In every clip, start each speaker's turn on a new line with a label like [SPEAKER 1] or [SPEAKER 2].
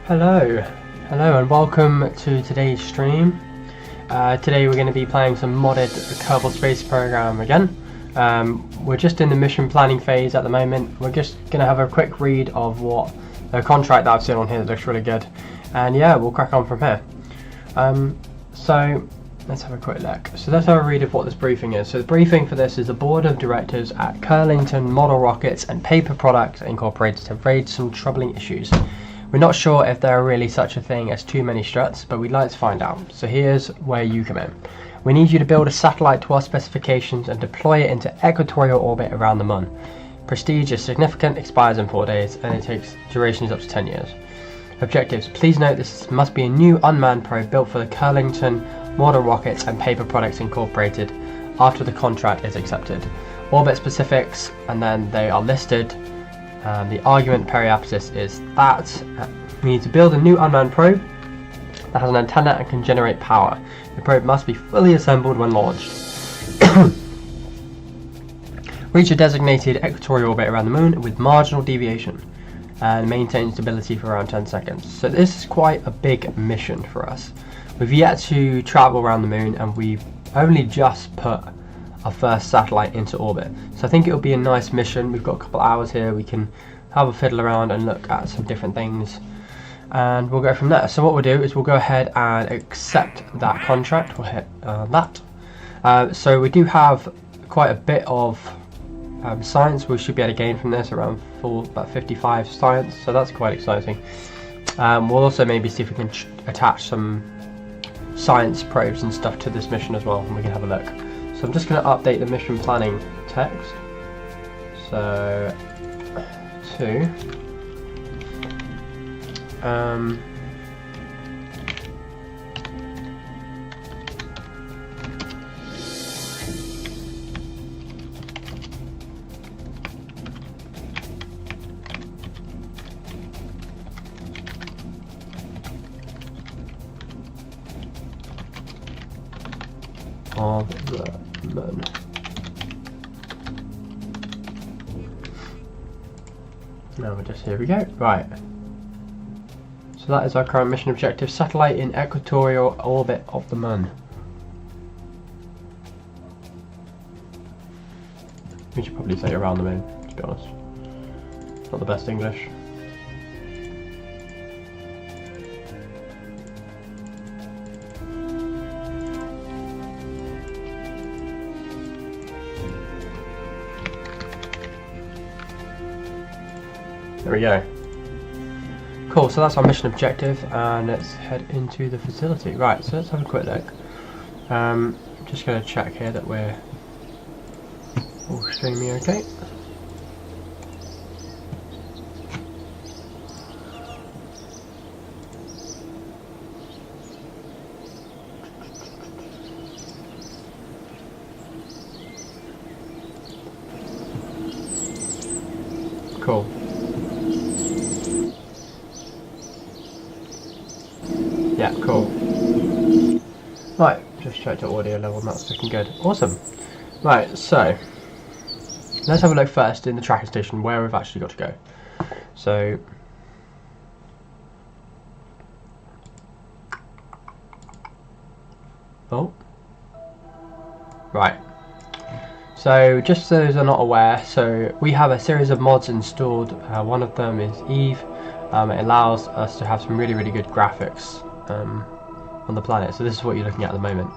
[SPEAKER 1] Hello and welcome to today's stream. Today we're going to be playing some modded Kerbal space program again. We're just in the mission planning phase at the moment. We're just going to have a quick read of what the contract that I've seen on here that looks really good, and yeah, we'll crack on from here. So let's have a quick look. So let's have a read of what this briefing is. So the briefing for this is the board of directors at Curlington Model Rockets and Paper Products Incorporated have raised some troubling issues. We're not sure if there are really such a thing as too many struts, but we'd like to find out. So here's where you come in. We need you to build a satellite to our specifications and deploy it into equatorial orbit around the Moon. Prestige is significant, expires in 4 days, and it takes durations up to 10 years. Objectives. Please note this must be a new unmanned probe built for the Curlington Model Rockets and Paper Products Incorporated after the contract is accepted. Orbit specifics, and then they are listed. The argument periapsis is that we need to build a new unmanned probe that has an antenna and can generate power. The probe must be fully assembled when launched. Reach a designated equatorial orbit around the Moon with marginal deviation and maintain stability for around 10 seconds. So this is quite a big mission for us. We've yet to travel around the Moon, and we've only just put our first satellite into orbit. So I think it'll be a nice mission. We've got a couple hours here. We can have a fiddle around and look at some different things, and we'll go from there. So what we'll do is we'll go ahead and accept that contract. We'll hit that. So we do have quite a bit of science we should be able to gain from this, around about 55 science, so that's quite exciting. We'll also maybe see if we can attach some science probes and stuff to this mission as well, and we can have a look. So I'm just going to update the mission planning text. So to of the Moon. Now here we go. Right. So that is our current mission objective: satellite in equatorial orbit of the Moon. We should probably say around the Moon, to be honest. Not the best English. There we go. Cool, so that's our mission objective, and let's head into the facility. Right, so let's have a quick look. Just going to check here that we're all streaming okay. Cool. Yeah, cool. Right, just checked the audio level and that's looking good. Awesome. Right, so let's have a look first in the tracking station where we've actually got to go. So right. So just so those are not aware, so we have a series of mods installed. One of them is Eve. It allows us to have some really good graphics on the planet. So this is what you're looking at the moment.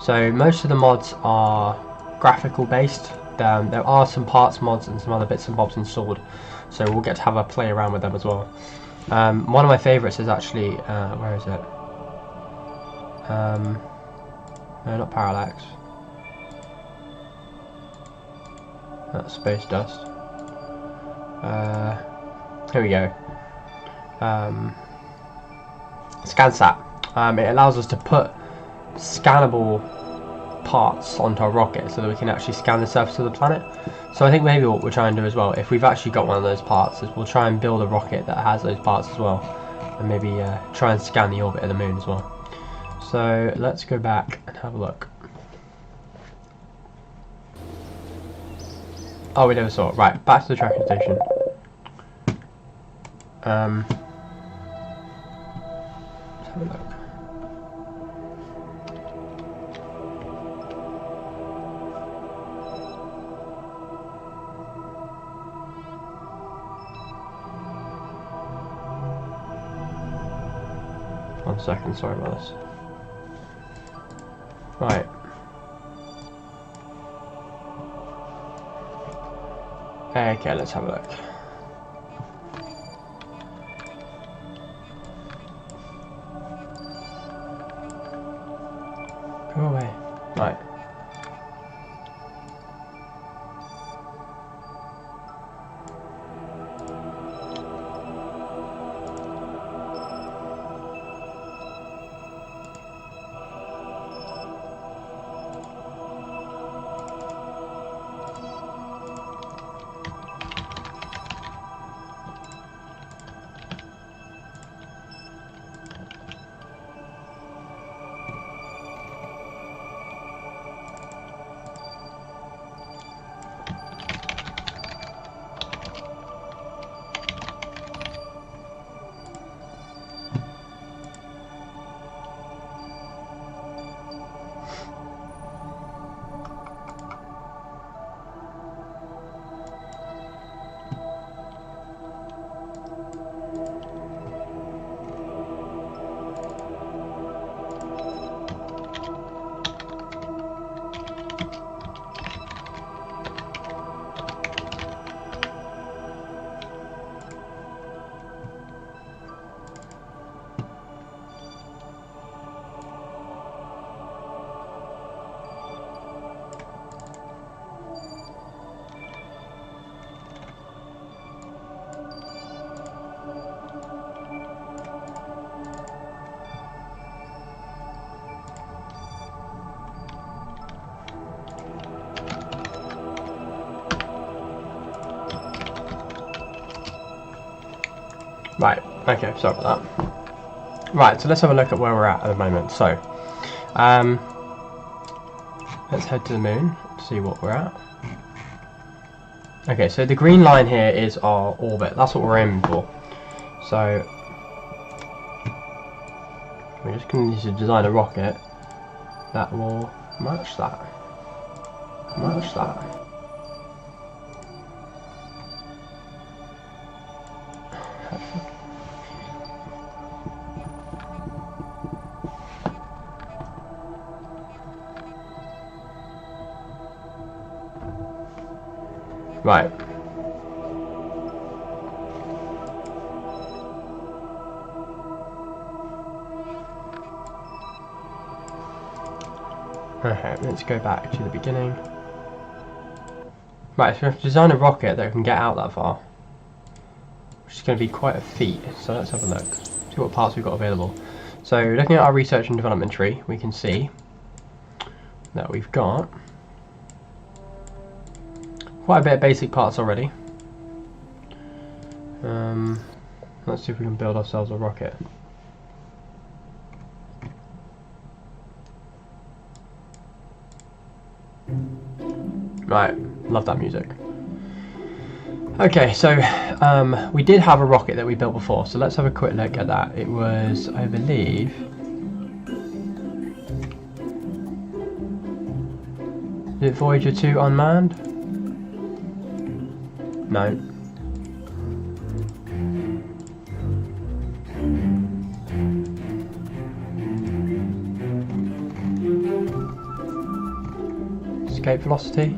[SPEAKER 1] So most of the mods are graphical based. There are some parts mods and some other bits and bobs installed, so we'll get to have a play around with them as well. One of my favourites is actually where is it? No, not parallax. That's space dust. Here we go. ScanSat. It allows us to put scannable parts onto our rocket so that we can actually scan the surface of the planet. So I think maybe what we'll try and do as well, if we've actually got one of those parts, is we'll try and build a rocket that has those parts as well, and maybe try and scan the orbit of the Moon as well. So let's go back and have a look. Oh, we never saw it. Right, back to the tracking station. 1 second, sorry about this. Right. Okay, let's have a look. Go away. Right. Right, okay, sorry about that. Right, so let's have a look at where we're at the moment. So, let's head to the moon, see what we're at. Okay, so the green line here is our orbit, that's what we're aiming for. So, we're just going to need to design a rocket that will match that. Match that. Right. Okay, let's go back to the beginning. Right, so we have to design a rocket that can get out that far, which is going to be quite a feat. So let's have a look, see what parts we've got available. So looking at our research and development tree, we can see that we've got quite a bit of basic parts already. Let's see if we can build ourselves a rocket. Right, love that music. Okay, so we did have a rocket that we built before, so let's have a quick look at that. It was, I believe, is it Voyager 2 unmanned? No. Escape velocity?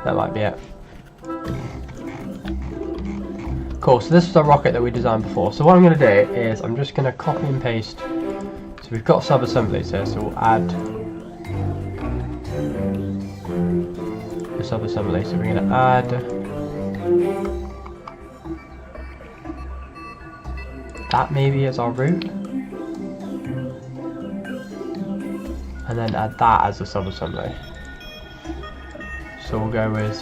[SPEAKER 1] That might be it. Cool, so this is the rocket that we designed before. So what I'm going to do is I'm just going to copy and paste. So we've got sub-assemblies here, so we'll add the sub-assembly. So we're going to add that maybe as our root, and then add that as a sub-assembly. So we'll go with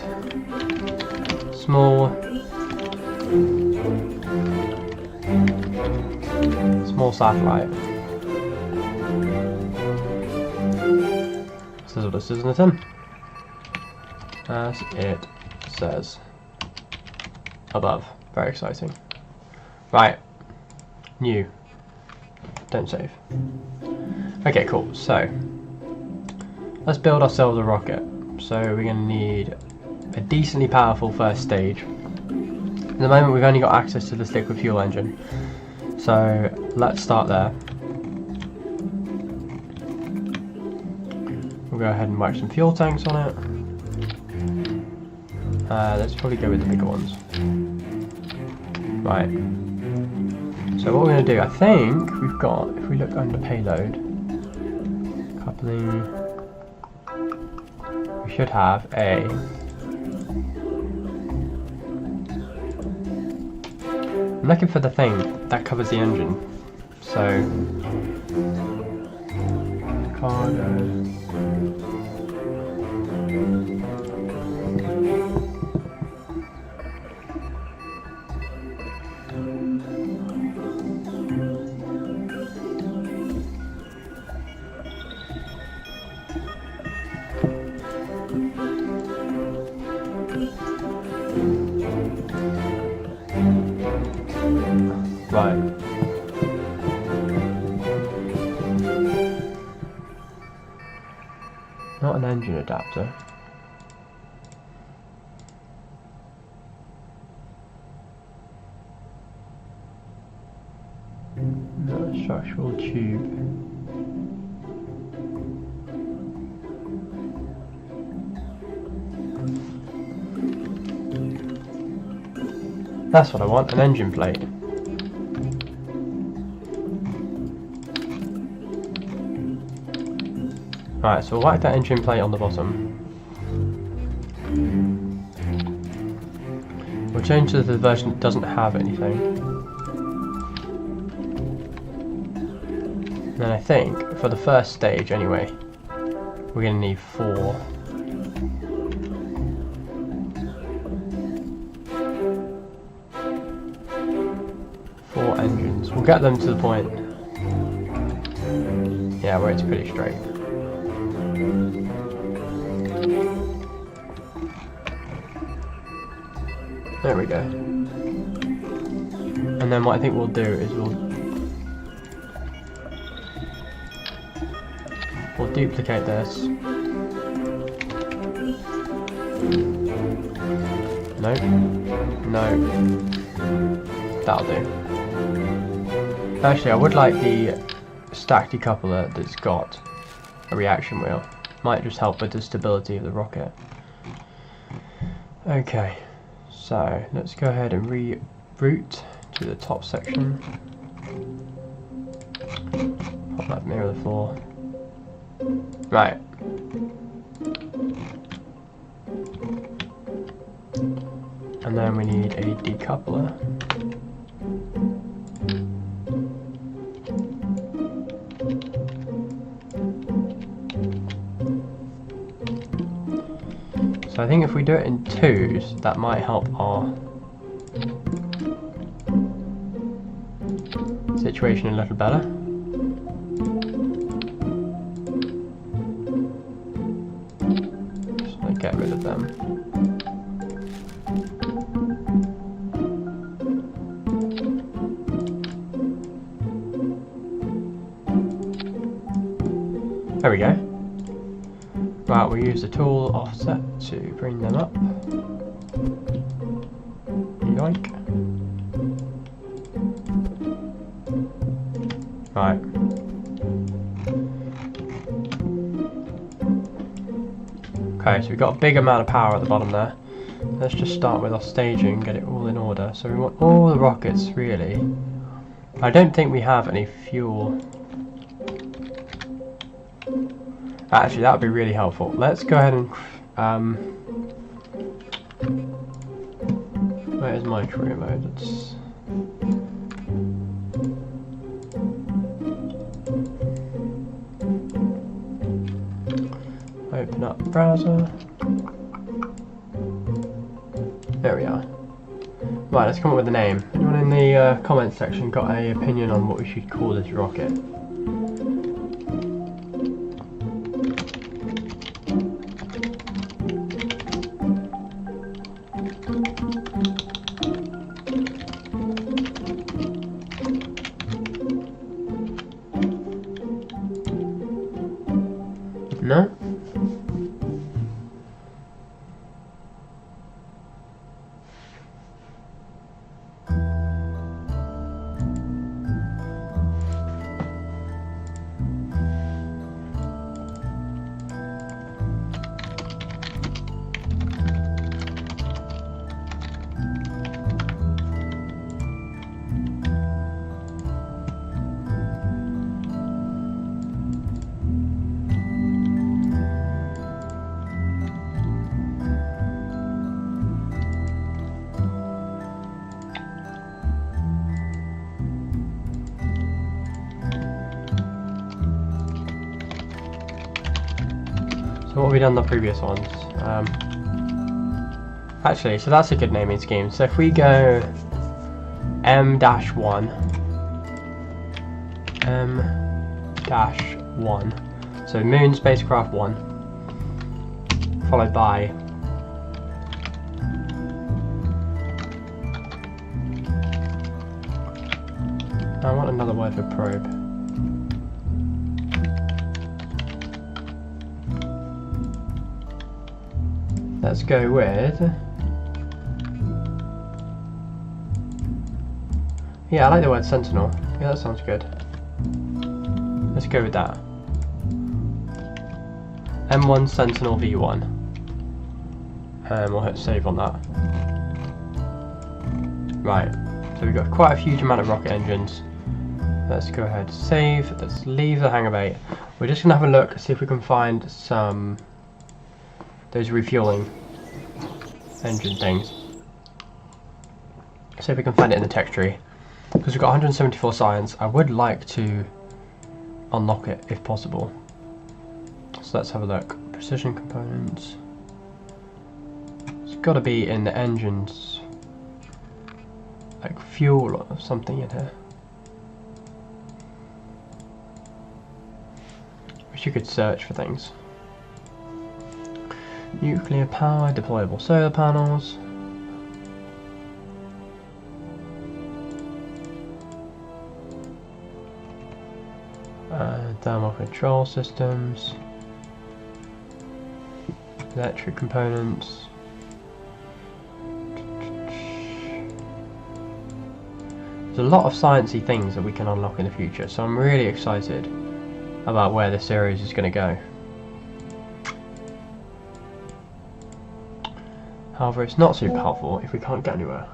[SPEAKER 1] small satellite. So this is what this is in the tin, as it says above. Very exciting. Right, new. Don't save. Okay, cool. So let's build ourselves a rocket. So we're going to need a decently powerful first stage. At the moment we've only got access to this liquid fuel engine, so let's start there. We'll go ahead and whack some fuel tanks on it. Let's probably go with the bigger ones. Right. So what we're going to do, I think we've got, if we look under payload, coupling, we should have a I'm looking for the thing that covers the engine. So cargo. Right. Not an engine adapter. No, structural tube. That's what I want, an engine plate. Right, so we'll whack that engine plate on the bottom. We'll change to the version that doesn't have anything. And then I think, for the first stage anyway, we're going to need 4. Engines. We'll get them to the point, yeah, where it's pretty straight. There we go. And then what I think we'll do is we'll duplicate this. Nope. No. That'll do. Actually, I would like the stack decoupler that's got a reaction wheel. Might just help with the stability of the rocket. Okay, so let's go ahead and reroute to the top section. Pop that mirror on the floor. Right. And then we need a decoupler. So I think if we do it in 2s, that might help our situation a little better. Just like get rid of them. There we go. Right, we'll use the tool offset to bring them up. Yoink. Right. Okay, so we've got a big amount of power at the bottom there. Let's just start with our staging, get it all in order. So we want all the rockets, really. I don't think we have any fuel. Actually, that would be really helpful. Let's go ahead and where's my career mode? Let's open up the browser. There we are. Right, let's come up with a name. Anyone in the comments section got an opinion on what we should call this rocket? No? So what have we done the previous ones? Actually, so that's a good naming scheme. So if we go M-1, M-1, so Moon Spacecraft 1, followed by I want another word for probe. Let's go with, yeah, I like the word sentinel. Yeah, that sounds good. Let's go with that. M1 Sentinel V1. We'll hit save on that. Right, so we've got quite a huge amount of rocket engines. Let's go ahead, save. Let's leave the hangar bay. We're just gonna have a look, see if we can find some those refueling engine things. See if we can find it in the tech tree. Because we've got 174 science, I would like to unlock it if possible. So let's have a look. Precision components. It's got to be in the engines, like fuel or something in here. Wish you could search for things. Nuclear power, deployable solar panels. Thermal control systems. Electric components. There's a lot of sciencey things that we can unlock in the future, so I'm really excited about where this series is going to go. However, it's not super helpful if we can't get anywhere.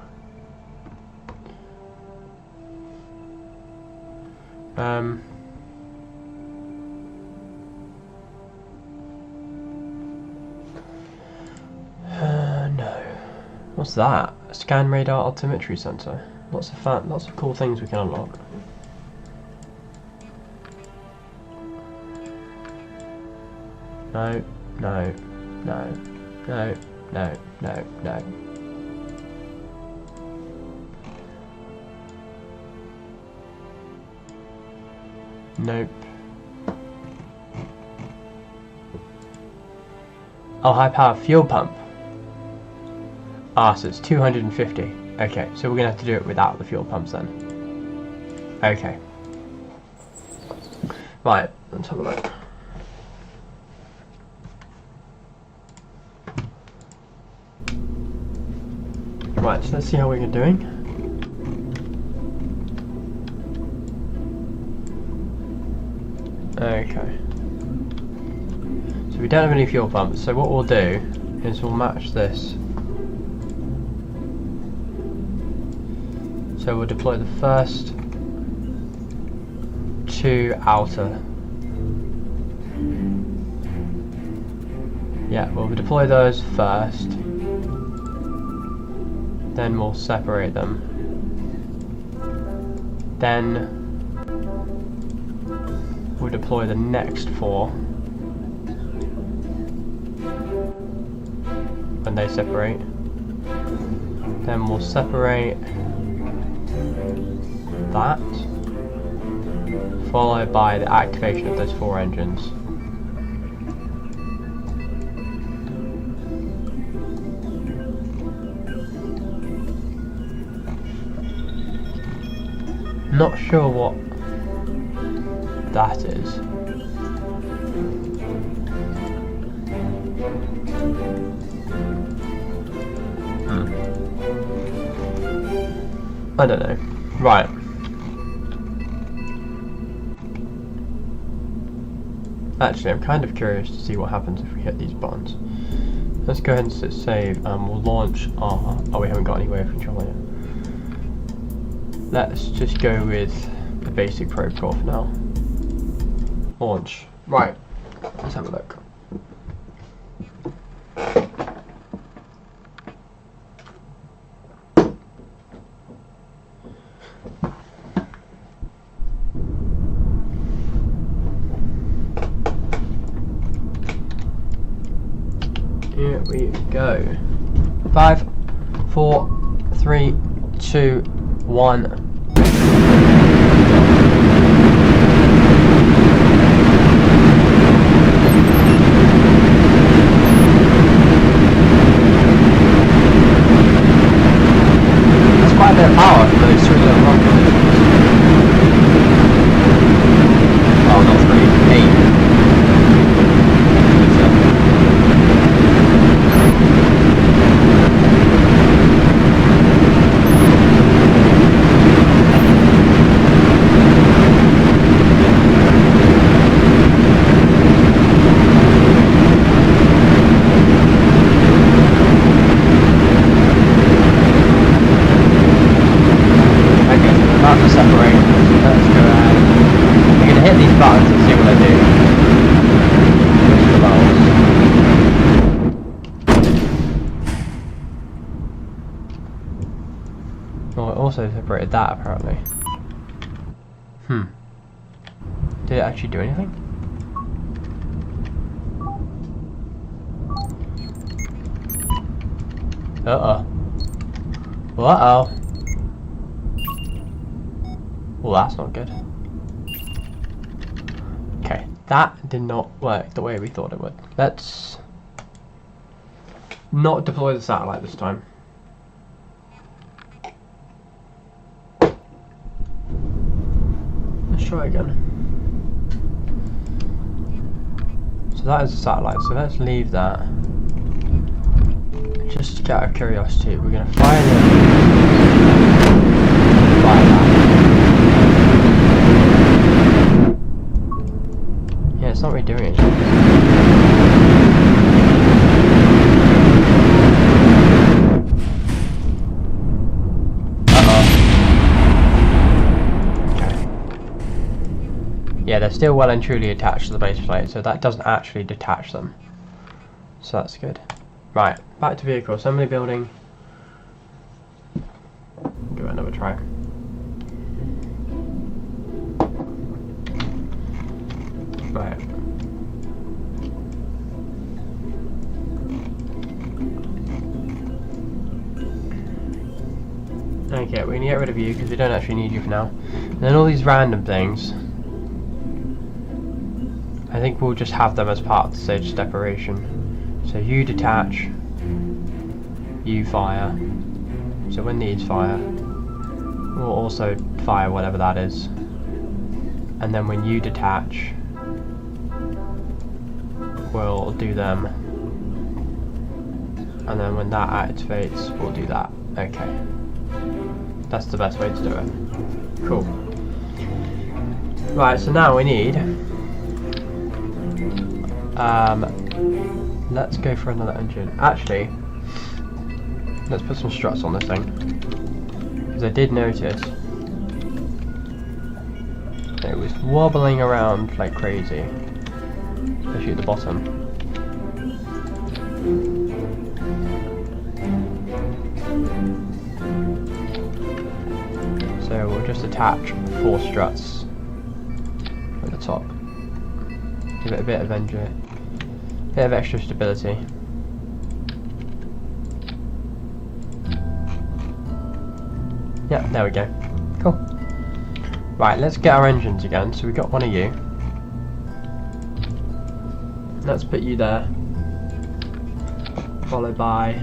[SPEAKER 1] No. What's that? A scan radar altimetry sensor. Lots of cool things we can unlock. No, no, no, no, no, no, no. Nope. Oh, high power fuel pump. Ah, so it's 250. Okay, so we're gonna have to do it without the fuel pumps then. Okay. Right, let's have a look. Right, so let's see how we're doing. Okay. So we don't have any fuel pumps, so what we'll do is we'll match this. So we'll deploy the first two outer. Yeah, we'll deploy those first. Then we'll separate them. Then we'll deploy the next four when they separate. Then we'll separate that, followed by the activation of those four engines. Not sure what that is. I don't know. Right. Actually, I'm kind of curious to see what happens if we hit these buttons. Let's go ahead and save and we'll launch our... Oh, we haven't got any way of controlling it. Let's just go with the basic probe core for now. Launch. Right. Let's have a look. Here we go. 5, 4, 3, 2, 1. Quite a bit of power for those 3 little rock collisions. Oh, not 3, 8. Also separated that apparently. Did it actually do anything? Uh-oh. Well, that's not good. Okay, that did not work the way we thought it would. Let's not deploy the satellite this time. Try again. So that is a satellite, so let's leave that. Just out of curiosity, we're going to fire that. Yeah, it's not really doing anything. Yeah, they're still well and truly attached to the base plate, so that doesn't actually detach them. So that's good. Right, back to vehicle assembly building. Give it another try. Right. Okay, we're gonna get rid of you because we don't actually need you for now. And then all these random things, I think we'll just have them as part of the stage separation. So you detach, you fire. So when these fire, we'll also fire whatever that is. And then when you detach, we'll do them. And then when that activates, we'll do that. Okay. That's the best way to do it. Cool. Right, so now we need let's go for another engine. Actually, let's put some struts on this thing, because I did notice it was wobbling around like crazy, especially at the bottom. So we'll just attach 4 struts at the top. Give it a bit of extra stability. Yeah, there we go. Cool. Right, let's get our engines again. So we got one of you. Let's put you there. Followed by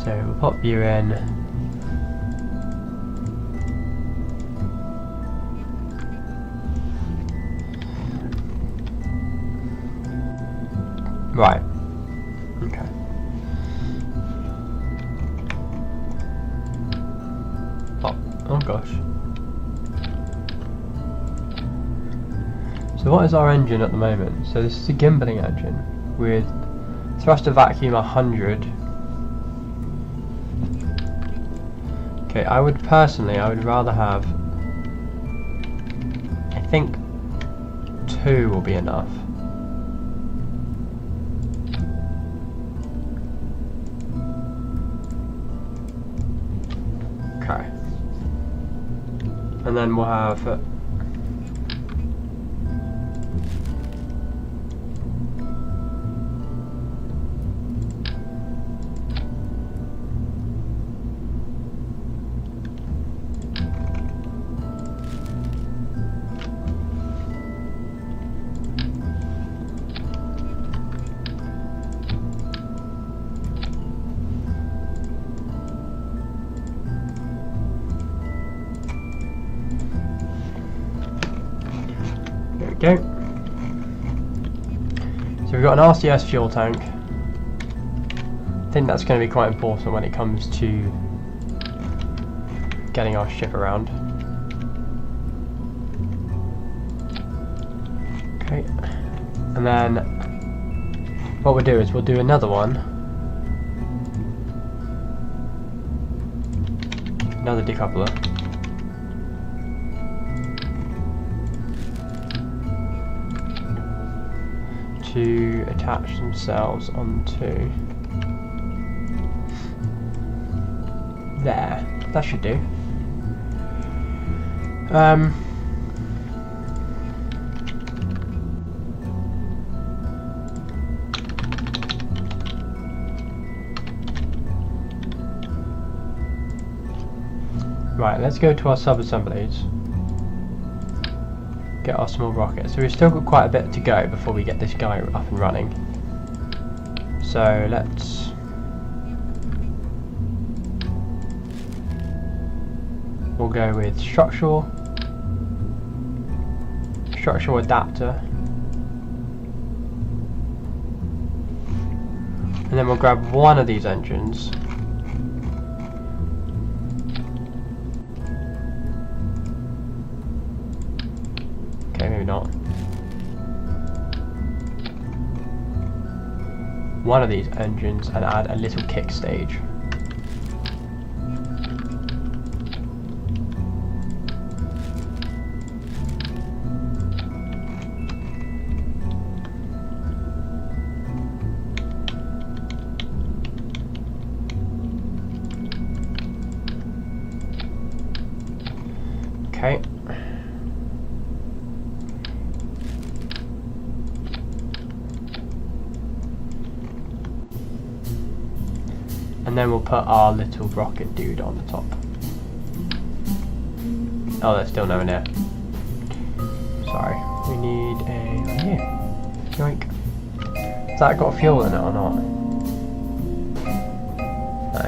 [SPEAKER 1] so we'll pop you in. Right. Okay. Oh gosh. So what is our engine at the moment? So this is a gimballing engine with thruster vacuum 100. Okay, I would rather have, I think 2 will be enough. Okay. and then we'll have there we go. So we've got an RCS fuel tank. I think that's going to be quite important when it comes to getting our ship around. Okay, and then what we'll do is we'll do another one, another decoupler. To attach themselves onto there. That should do. Right, let's go to our sub-assemblies. Get our small rocket. So we've still got quite a bit to go before we get this guy up and running. So we'll go with structural adapter, and then we'll grab one of these engines. Okay, maybe not. One of these engines and add a little kick stage. Okay. And then we'll put our little rocket dude on the top. Oh, there's still no one there. Sorry. We need a one here. Yoink. Has that got fuel in it or not? No.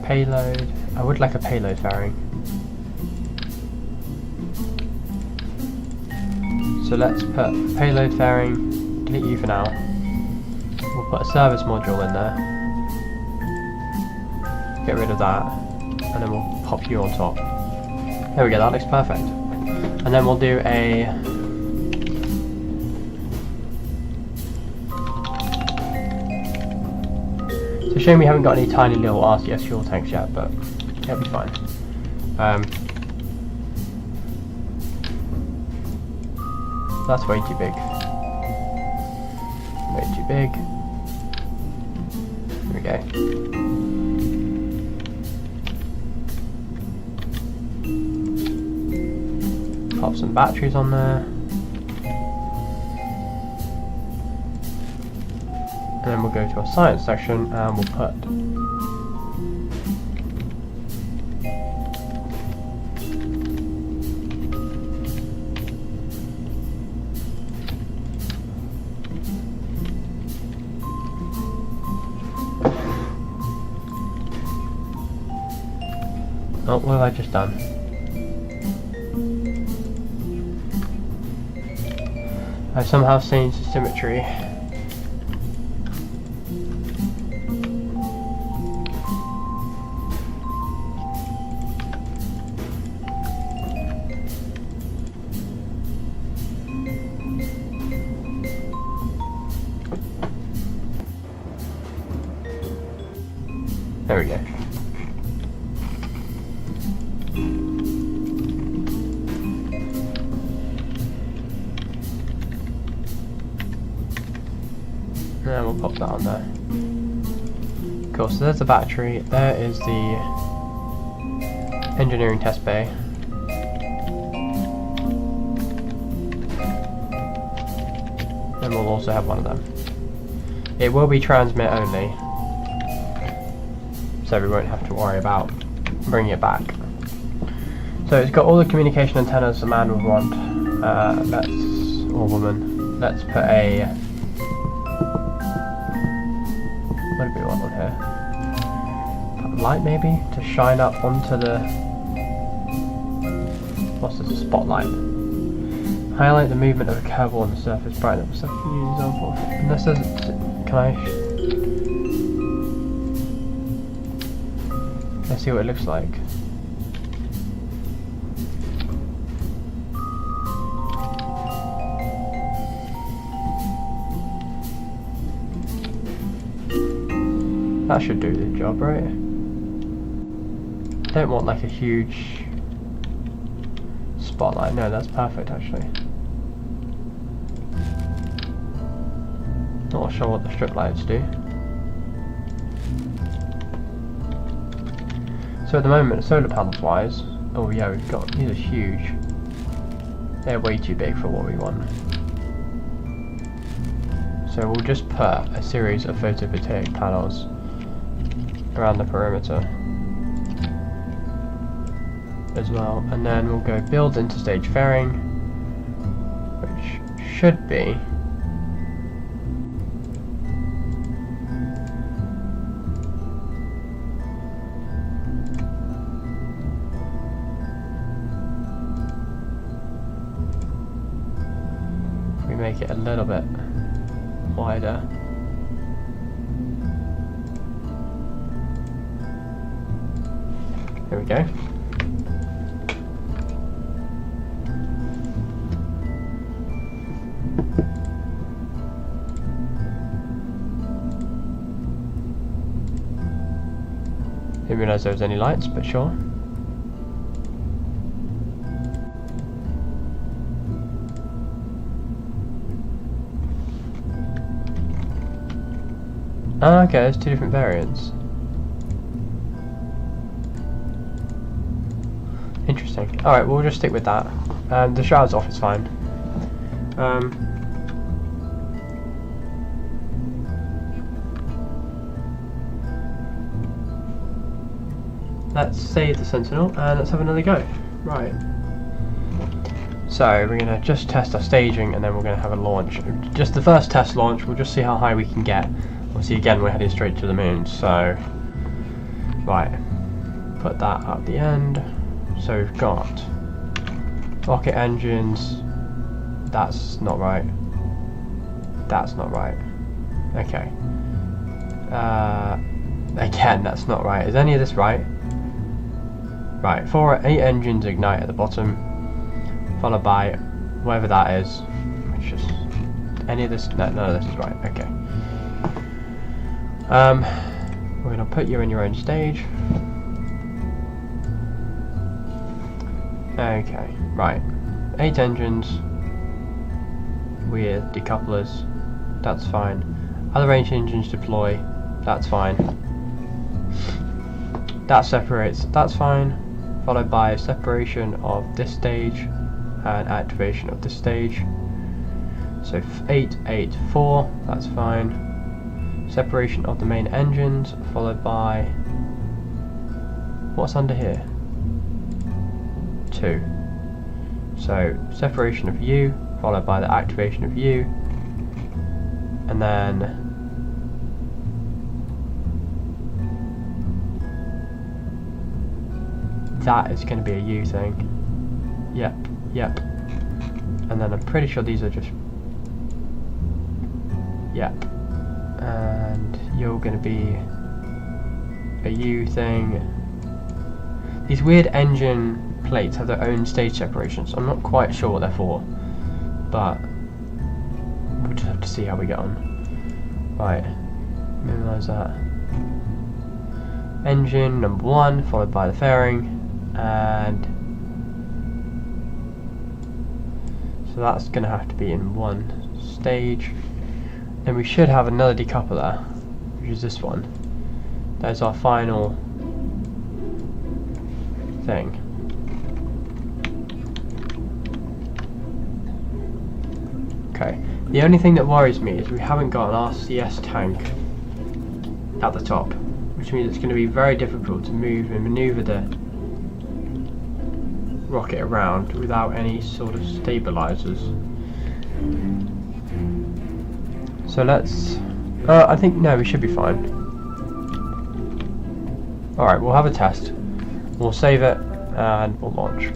[SPEAKER 1] Payload. I would like a payload fairing. So let's put payload fairing. Delete you for now. We'll put a service module in there. Get rid of that, and then we'll pop you on top. There we go. That looks perfect. And then we'll do a It's a shame we haven't got any tiny little RCS fuel tanks yet, but it'll be fine. That's way too big. Way too big. There we go. Pop some batteries on there. And then we'll go to our science section and we'll put oh, what have I just done? I've somehow changed the symmetry. There we go. And we'll pop that on there. Cool, so there's the battery, there is the engineering test bay. And we'll also have one of them. It will be transmit only, so we won't have to worry about bringing it back. So it's got all the communication antennas a man would want, or woman. Let's put a, what do we want on here? Put a light maybe, to shine up onto the, what's this, a spotlight. Highlight the movement of a Kerbal on the surface, brighten up the stuff you use on for. And this doesn't, can I? Let's see what it looks like. That should do the job, right? I don't want like a huge spotlight. No, that's perfect actually. Not sure what the strip lights do. So at the moment, solar panels wise, oh yeah, we've got, these are huge. They're way too big for what we want. So we'll just put a series of photovoltaic panels around the perimeter as well, and then we'll go build interstage fairing, which should be we make it a little bit wider. There we go. Didn't realise there was any lights, but sure. Oh, okay, there's two different variants. Interesting. Alright, we'll just stick with that. The shroud's off, it's fine. Let's save the Sentinel and let's have another go. Right. So we're going to just test our staging and then we're going to have a launch. Just the first test launch, we'll just see how high we can get. Obviously again we're heading straight to the moon, so right, put that at the end. So we've got rocket engines, that's not right, that's not right, okay, again that's not right. Is any of this right? Right, 8 engines ignite at the bottom, followed by whatever that is, which is, any of this, no, none of this is right, okay. We're going to put you in your own stage. Okay, right. 8 engines with decouplers, that's fine. Other range engines deploy, that's fine. That separates, that's fine. Followed by separation of this stage and activation of this stage. So 8, 8, 4, that's fine. Separation of the main engines, followed by, what's under here? 2. So separation of U, followed by the activation of U, and then that is going to be a U thing. Yep, yep. And then I'm pretty sure these are just, yep. And you're going to be a U thing. These weird engine plates have their own stage separations. I'm not quite sure what they're for, but we'll just have to see how we get on. Right, minimize that. Engine number 1, followed by the fairing, and so that's going to have to be in one stage. Then we should have another decoupler, which is this one. There's our final thing. Okay, the only thing that worries me is we haven't got an RCS tank at the top, which means it's going to be very difficult to move and maneuver the rocket around without any sort of stabilizers. So let's I think no, we should be fine. Alright, we'll have a test, we'll save it and we'll launch.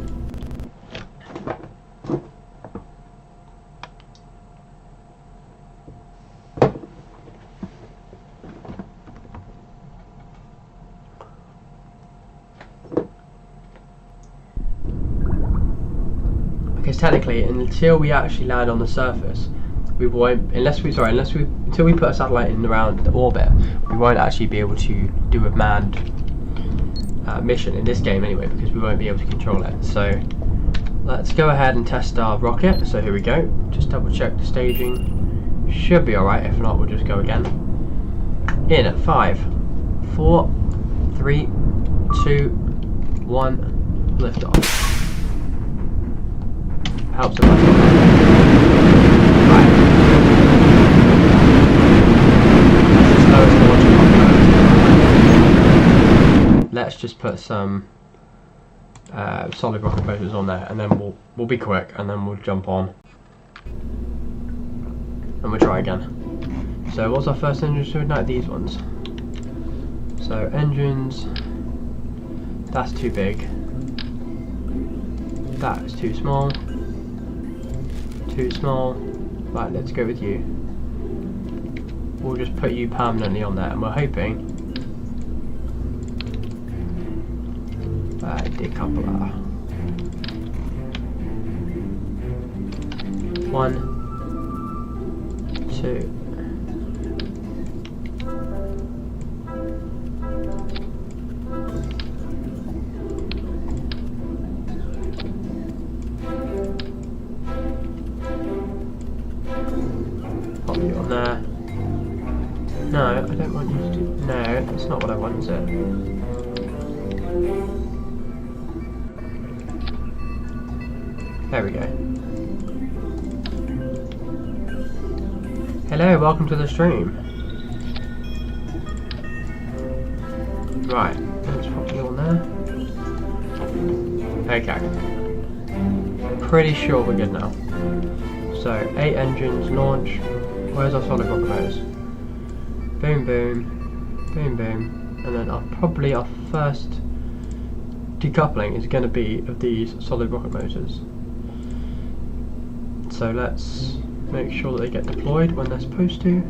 [SPEAKER 1] Because technically, until we actually land on the surface, we won't. Until we put a satellite in around the orbit, we won't actually be able to do a manned mission in this game anyway, because we won't be able to control it. So let's go ahead and test our rocket. So here we go. Just double check the staging. Should be all right. If not, we'll just go again. In at 5, 4, 3, 2, 1. Lift off. Helps if I right. Let's just put some solid rocket motors on there, and then we'll be quick, and then we'll jump on, and we'll try again. So what's our first engine? So no, these ones. So engines. That's too big. That is too small. Too small. Right, let's go with you. We'll just put you permanently on there, and we're hoping decoupler. 1, 2. Pop you on there. No, I don't want you to do. No, that's not what I want, is it? There we go. Hello, welcome to the stream. Right, let's pop you on there. Okay. Pretty sure we're good now. So, 8 engines, launch. Where's our solid rocket motors? Boom, boom, boom, boom. And then probably our first decoupling is going to be of these solid rocket motors. So let's make sure that they get deployed when they're supposed to.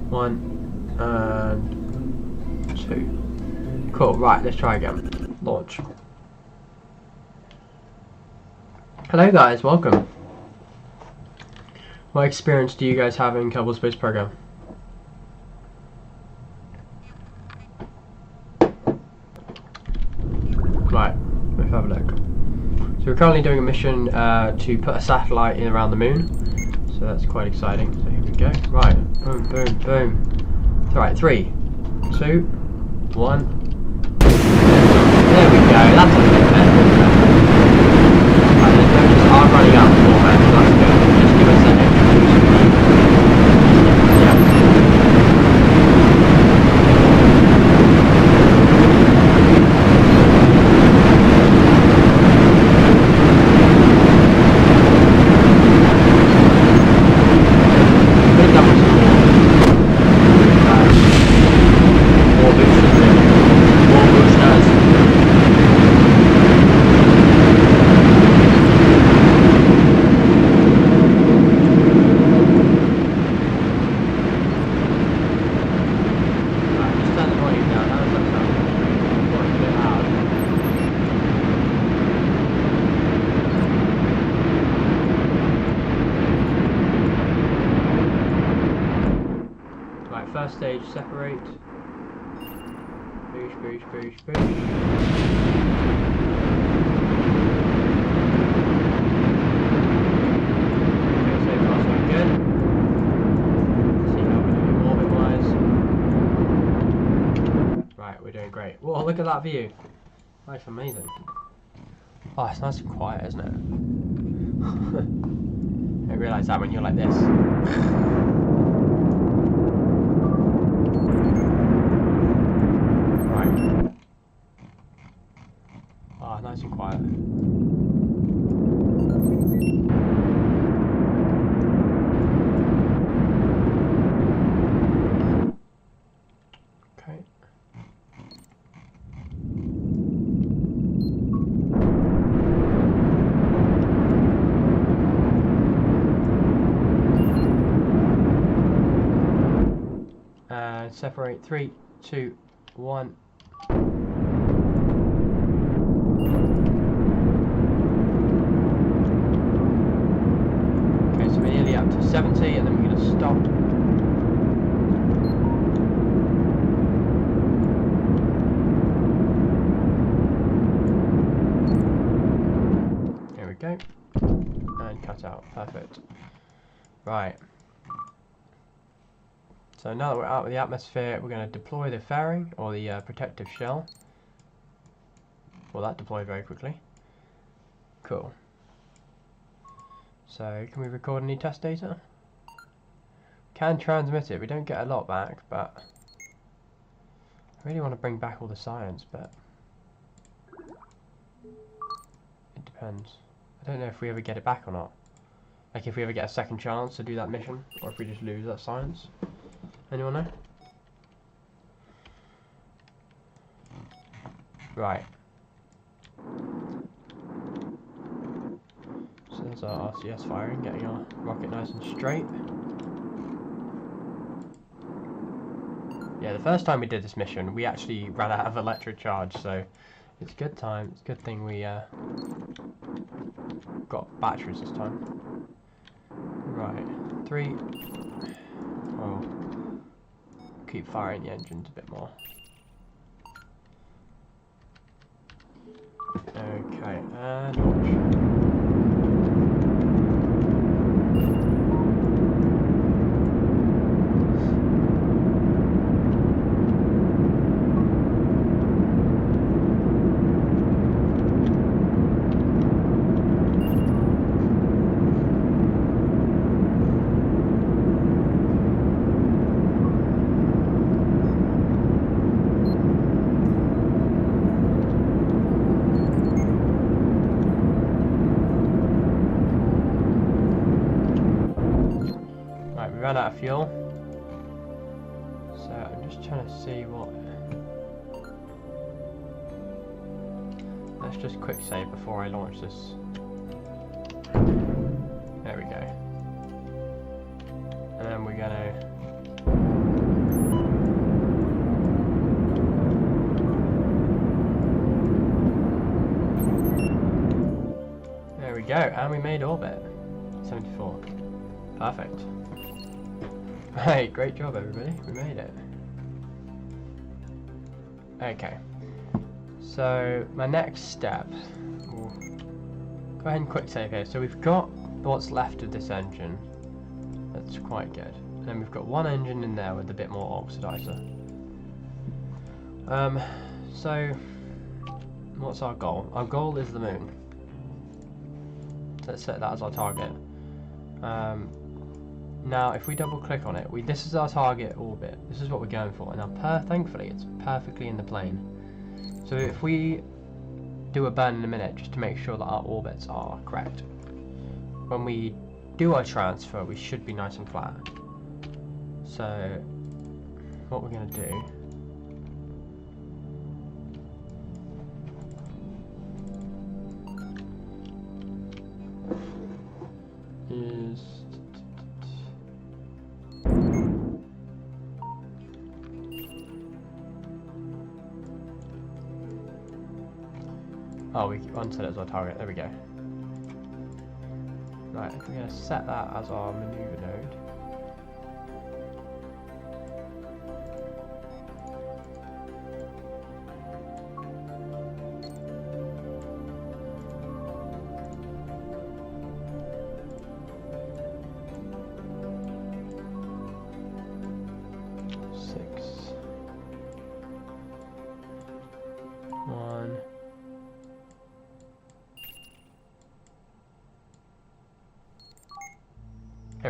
[SPEAKER 1] 1 and 2. Cool, right, let's try again. Launch. Hello guys, welcome. What experience do you guys have in Kerbal Space Program? Right, let's have a look. So we're currently doing a mission to put a satellite in around the moon. So that's quite exciting. So here we go. Right, boom, boom, boom. Alright, 3, 2, 1. There we go, that's a bit better. Right, there's no just running out of format, so that's good. Just give us a second. Yeah. First stage, separate. Boosh, boosh, boosh, boosh. Okay, so far so good. See how we're doing orbit-wise. look at that view. That's amazing. Oh, it's nice and quiet, isn't it? I realise that when you're like this. Right. Oh, nice and quiet. Okay. And separate 3, 2, 1. Okay, so we're nearly up to 70 and then we're going to stop. There we go. And cut out. Perfect. Right. So now that we're out of the atmosphere, we're going to deploy the fairing, or the protective shell. Well, that deployed very quickly. Cool. So, can we record any test data? Can transmit it. We don't get a lot back, but I really want to bring back all the science, but it depends. I don't know if we ever get it back or not. Like if we ever get a second chance to do that mission, or if we just lose that science. Anyone know? Right. So there's our RCS firing, getting our rocket nice and straight. Yeah, the first time we did this mission, we actually ran out of electric charge, so it's a good time. It's a good thing we got batteries this time. Right, 3. Oh. Keep firing the engines a bit more. Okay, and launch. Ran out of fuel, so I'm just trying to see what. Let's just quick save before I launch this. There we go. And then we're gonna. There we go, and we made orbit. 74. Perfect. Right, great job everybody, we made it. Okay, so my next step, we'll go ahead and quick save here. So we've got what's left of this engine, that's quite good. And then we've got one engine in there with a bit more oxidizer. So what's our goal? Our goal is the moon. So let's set that as our target. Now, if we double click on it, this is our target orbit. This is what we're going for. Now, thankfully, it's perfectly in the plane. So if we do a burn in a minute, just to make sure that our orbits are correct, when we do our transfer, we should be nice and flat. So what we're going to do is we want it as our target. There we go. Right, we're going to set that as our maneuver node.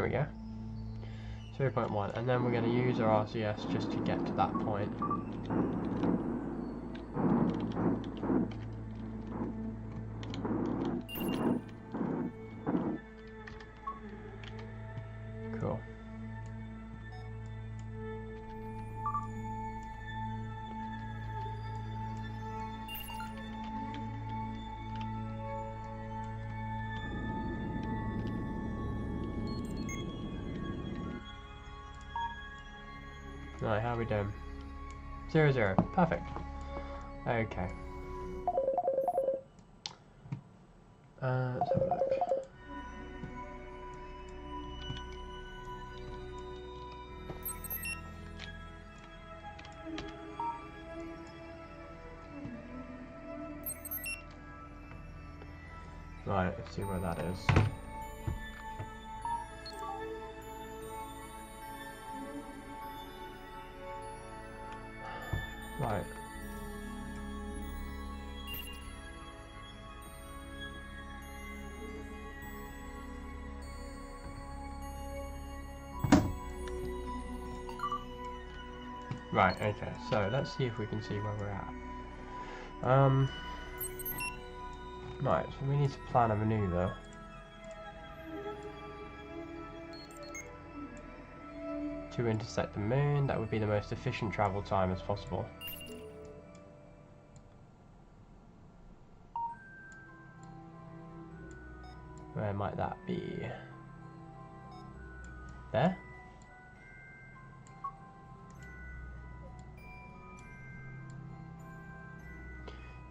[SPEAKER 1] There we go. 0.1, and then we're going to use our RCS just to get to that point. Cool. Right, how are we doing? 0, 0. Perfect. Okay. Let's have a look. Right, let's see where that is. Right. Right, okay, so let's see if we can see where we're at. Right, so we need to plan a maneuver. To intersect the moon, that would be the most efficient travel time as possible. Where might that be? There?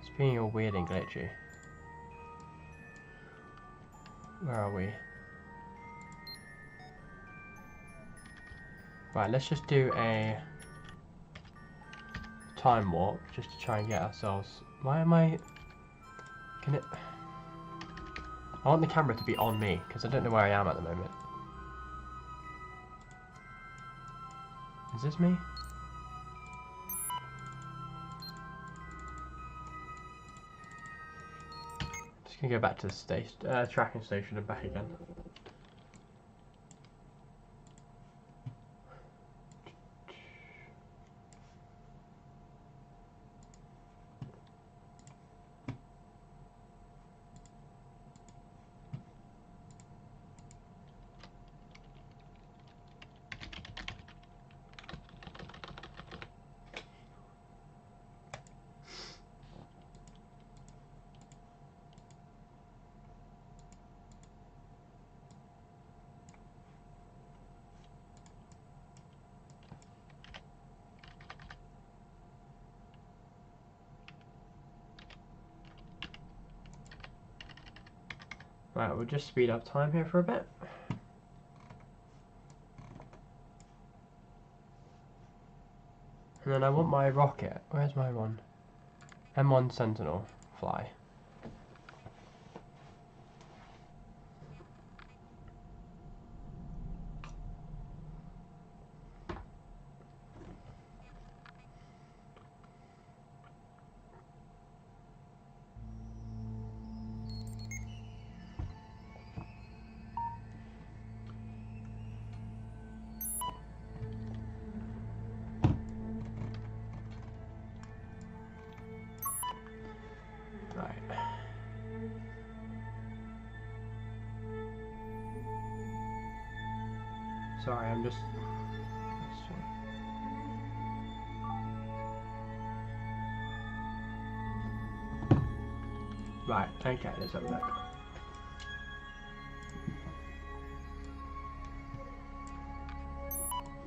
[SPEAKER 1] It's being all weird and glitchy. Where are we? Right, let's just do a time warp just to try and get ourselves. Why am I? Can it? I want the camera to be on me because I don't know where I am at the moment. Is this me? Just gonna go back to the tracking station and back again. Right, we'll just speed up time here for a bit. And then I want my rocket. Where's my one? M1 Sentinel. Fly. Right. Sorry, I'm just. Right, okay, let's have a look.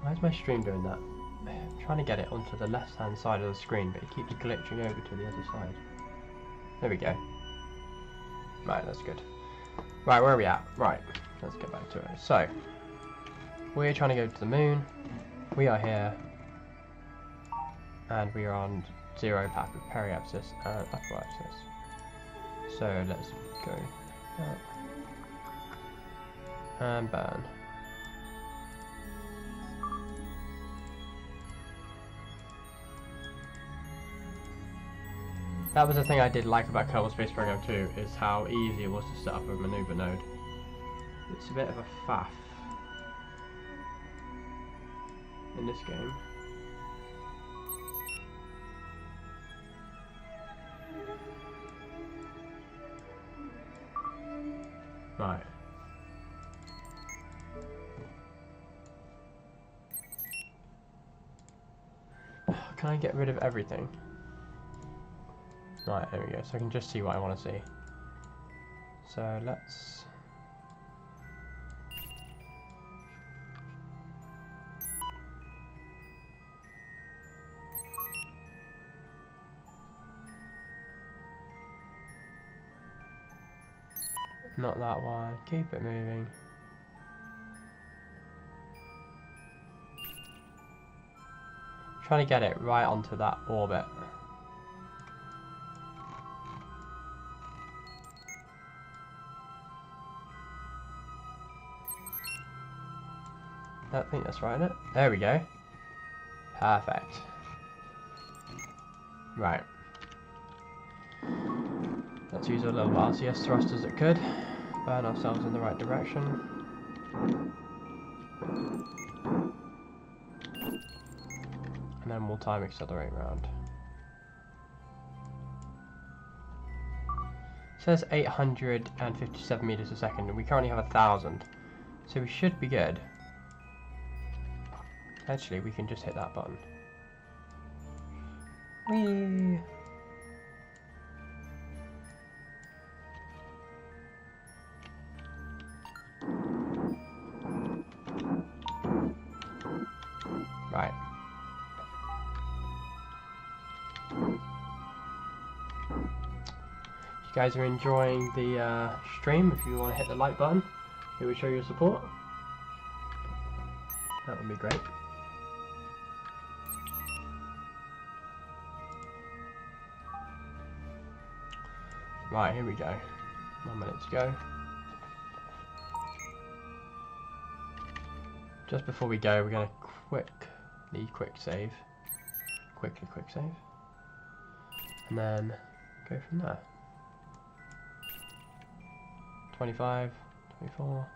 [SPEAKER 1] Why is my stream doing that? I'm trying to get it onto the left hand side of the screen, but it keeps glitching over to the other side. There we go. Right, that's good. Right, where are we at? Right, let's get back to it. So, we're trying to go to the moon. We are here. And we are on 0 path with periapsis and apoapsis. So, let's go that. And burn. That was the thing I did like about Kerbal Space Program 2, is how easy it was to set up a maneuver node. It's a bit of a faff, in this game. Right. Can I get rid of everything? Right, there we go. So I can just see what I want to see. So let's... Not that one. Keep it moving. Trying to get it right onto that orbit. I think that's right, isn't it? There we go. Perfect. Right. Let's use our little RCS thrusters that could burn ourselves in the right direction. And then we'll time accelerate round. It says 857 meters a second, and we currently have 1,000. So we should be good. Actually, we can just hit that button. Whee! Right. If you guys are enjoying the stream, if you want to hit the like button, it would show your support. That would be great. Right, here we go. 1 minute to go. Just before we go, we're going to quick save. Quick save. And then go from there. 25, 24.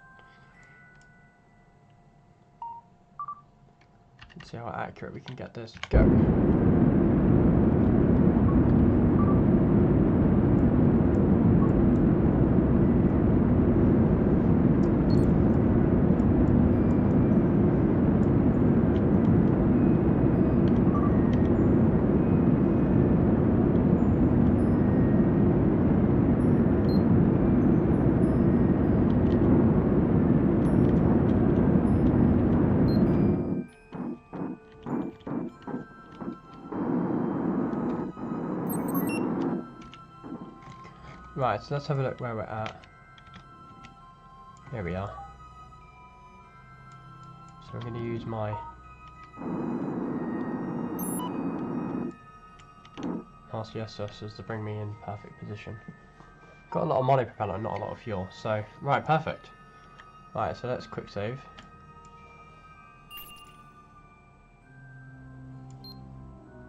[SPEAKER 1] Let's see how accurate we can get this. Go. Right, so let's have a look where we're at. Here we are. So I'm going to use my RCS thrusters to bring me in perfect position. Got a lot of monopropellant, not a lot of fuel. So, right, perfect. Right, so let's quick save.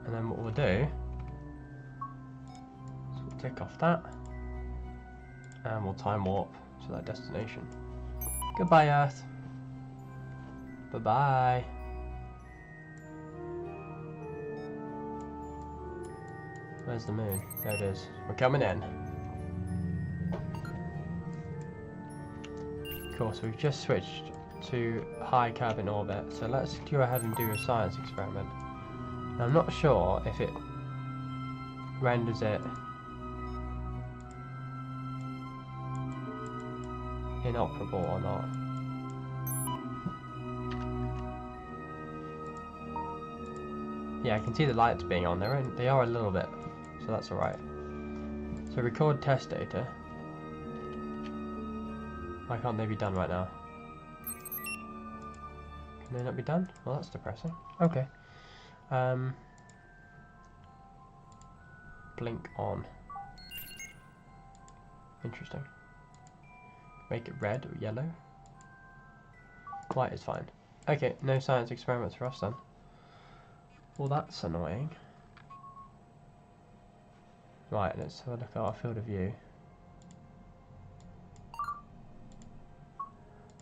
[SPEAKER 1] And then what we'll do is we'll tick off that. And we'll time warp to that destination. Goodbye, Earth. Bye-bye. Where's the moon? There it is. We're coming in. Cool, so we've just switched to high Kerbal orbit. So let's go ahead and do a science experiment. Now, I'm not sure if it renders it inoperable or not. Yeah, I can see the lights being on. They are a little bit, so that's alright. So record test data. Why can't they be done right now? Can they not be done? Well, that's depressing. Okay. Blink on. Interesting. Make it red or yellow. White is fine. Okay, no science experiments for us then. Well, that's annoying. Right, let's have a look at our field of view.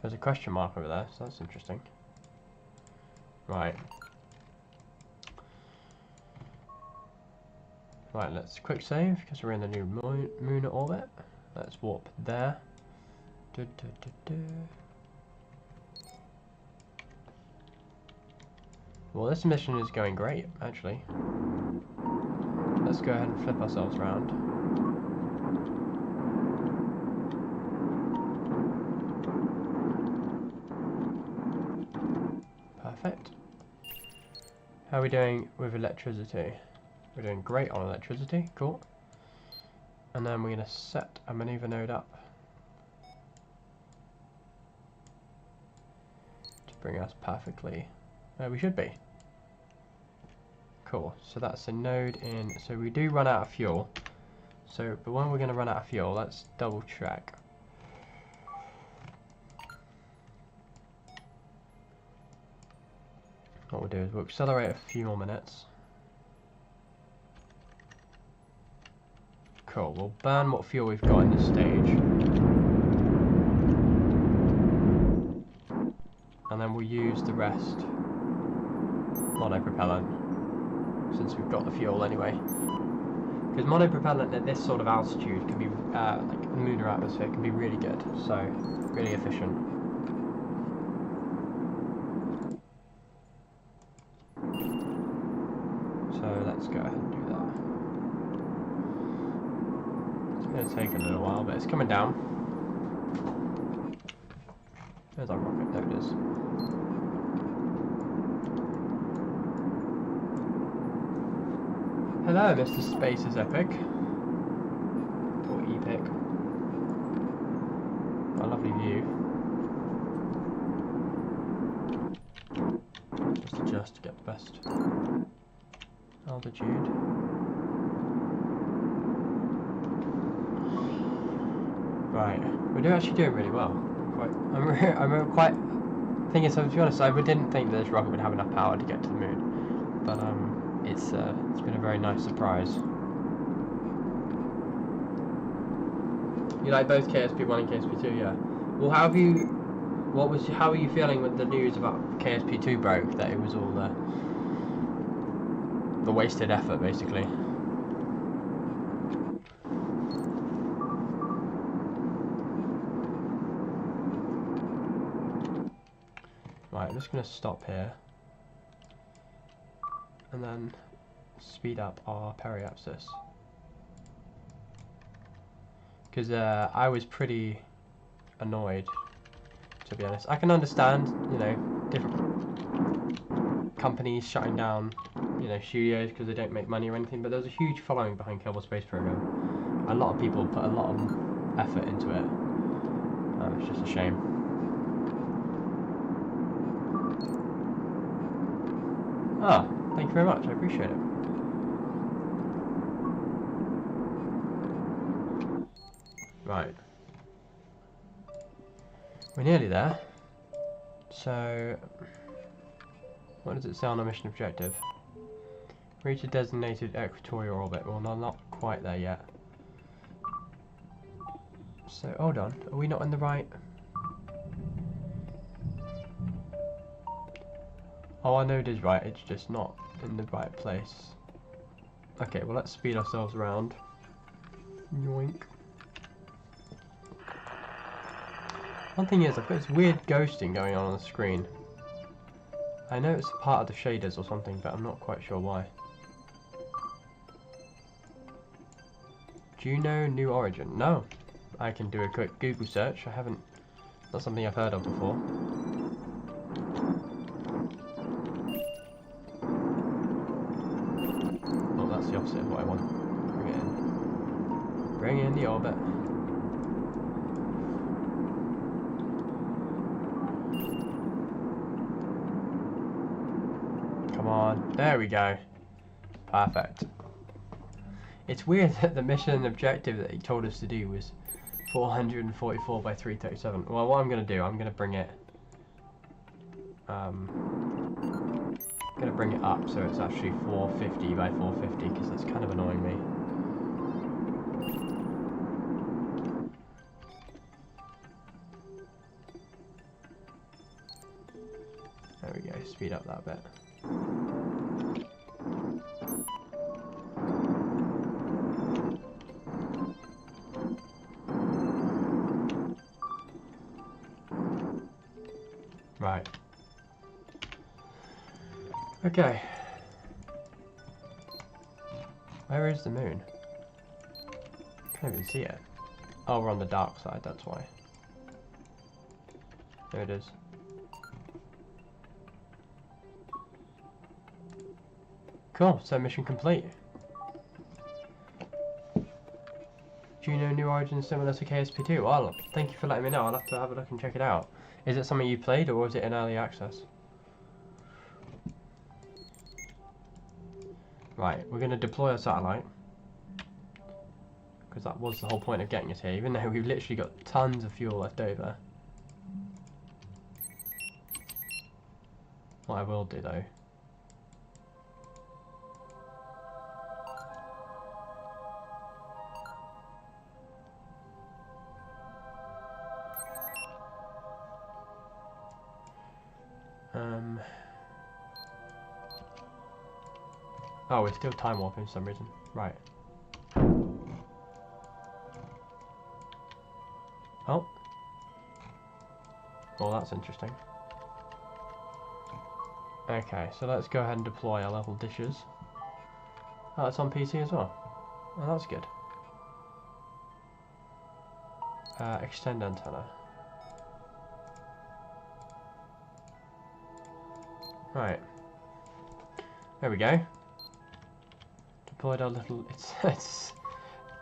[SPEAKER 1] There's a question mark over there, so that's interesting. Right, Right, let's quick save because we're in the new moon orbit. Let's warp there. Well, this mission is going great, actually. Let's go ahead and flip ourselves around. Perfect. How are we doing with electricity? We're doing great on electricity, cool. And then we're going to set a maneuver node up to bring us perfectly where we should be. Cool, so that's a node in, so we do run out of fuel. So, but when we're going to run out of fuel, let's double check. What we'll do is we'll accelerate a few more minutes. Cool, we'll burn what fuel we've got in this stage. And then we'll use the rest monopropellant, since we've got the fuel anyway. Because monopropellant at this sort of altitude can be, like the lunar atmosphere, can be really good, so really efficient. So let's go ahead and do that. It's going to take a little while, but it's coming down. There's our rocket, there it is. Hello, Mr. Space is Epic. Or Epic. A lovely view. Just adjust to get the best altitude. Right, we're actually doing really well. I'm quite. Thing is, to be honest, I didn't think that this rocket would have enough power to get to the moon, but it's been a very nice surprise. You like both KSP1 and KSP2, yeah. Well, how are you feeling with the news about KSP2 broke? That it was all the wasted effort, basically. Right, I'm just going to stop here and then speed up our periapsis, because I was pretty annoyed, to be honest. I can understand, you know, different companies shutting down, you know, studios because they don't make money or anything, but there's a huge following behind Kerbal Space Program. A lot of people put a lot of effort into it. It's just a shame. Ah, thank you very much, I appreciate it. Right. We're nearly there. So, what does it say on our mission objective? Reach a designated equatorial orbit. Well, not quite there yet. So, hold on. Are we not in the right? Oh, our node is right. It's just not in the right place. Okay, well, let's speed ourselves around. Yoink. One thing is, I've got this weird ghosting going on the screen. I know it's part of the shaders or something, but I'm not quite sure why. Do you know New Origin? No. I can do a quick Google search. I haven't. Not something I've heard of before. Oh, that's the opposite of what I want. Bring it in. Bring in the orbit. Come on, there we go. Perfect. It's weird that the mission objective that he told us to do was 444 by 337. Well, what I'm going to do, I'm going to bring it up so it's actually 450 by 450, because that's kind of annoying me. There we go, speed up that bit. Okay. Where is the moon? Can't even see it. Oh, we're on the dark side, that's why. There it is. Cool, so mission complete. Do you know New Origin is similar to KSP2? Well, thank you for letting me know. I'll have to have a look and check it out. Is it something you played, or was it in early access? Right, we're going to deploy a satellite. Because that was the whole point of getting us here, even though we've literally got tons of fuel left over. What I will do though, oh, we're still time warping for some reason. Right. Oh. Well, that's interesting. Okay, so let's go ahead and deploy our level dishes. Oh, it's on PC as well. Oh, that's good. Extend antenna. Right. There we go. Deployed our little... It's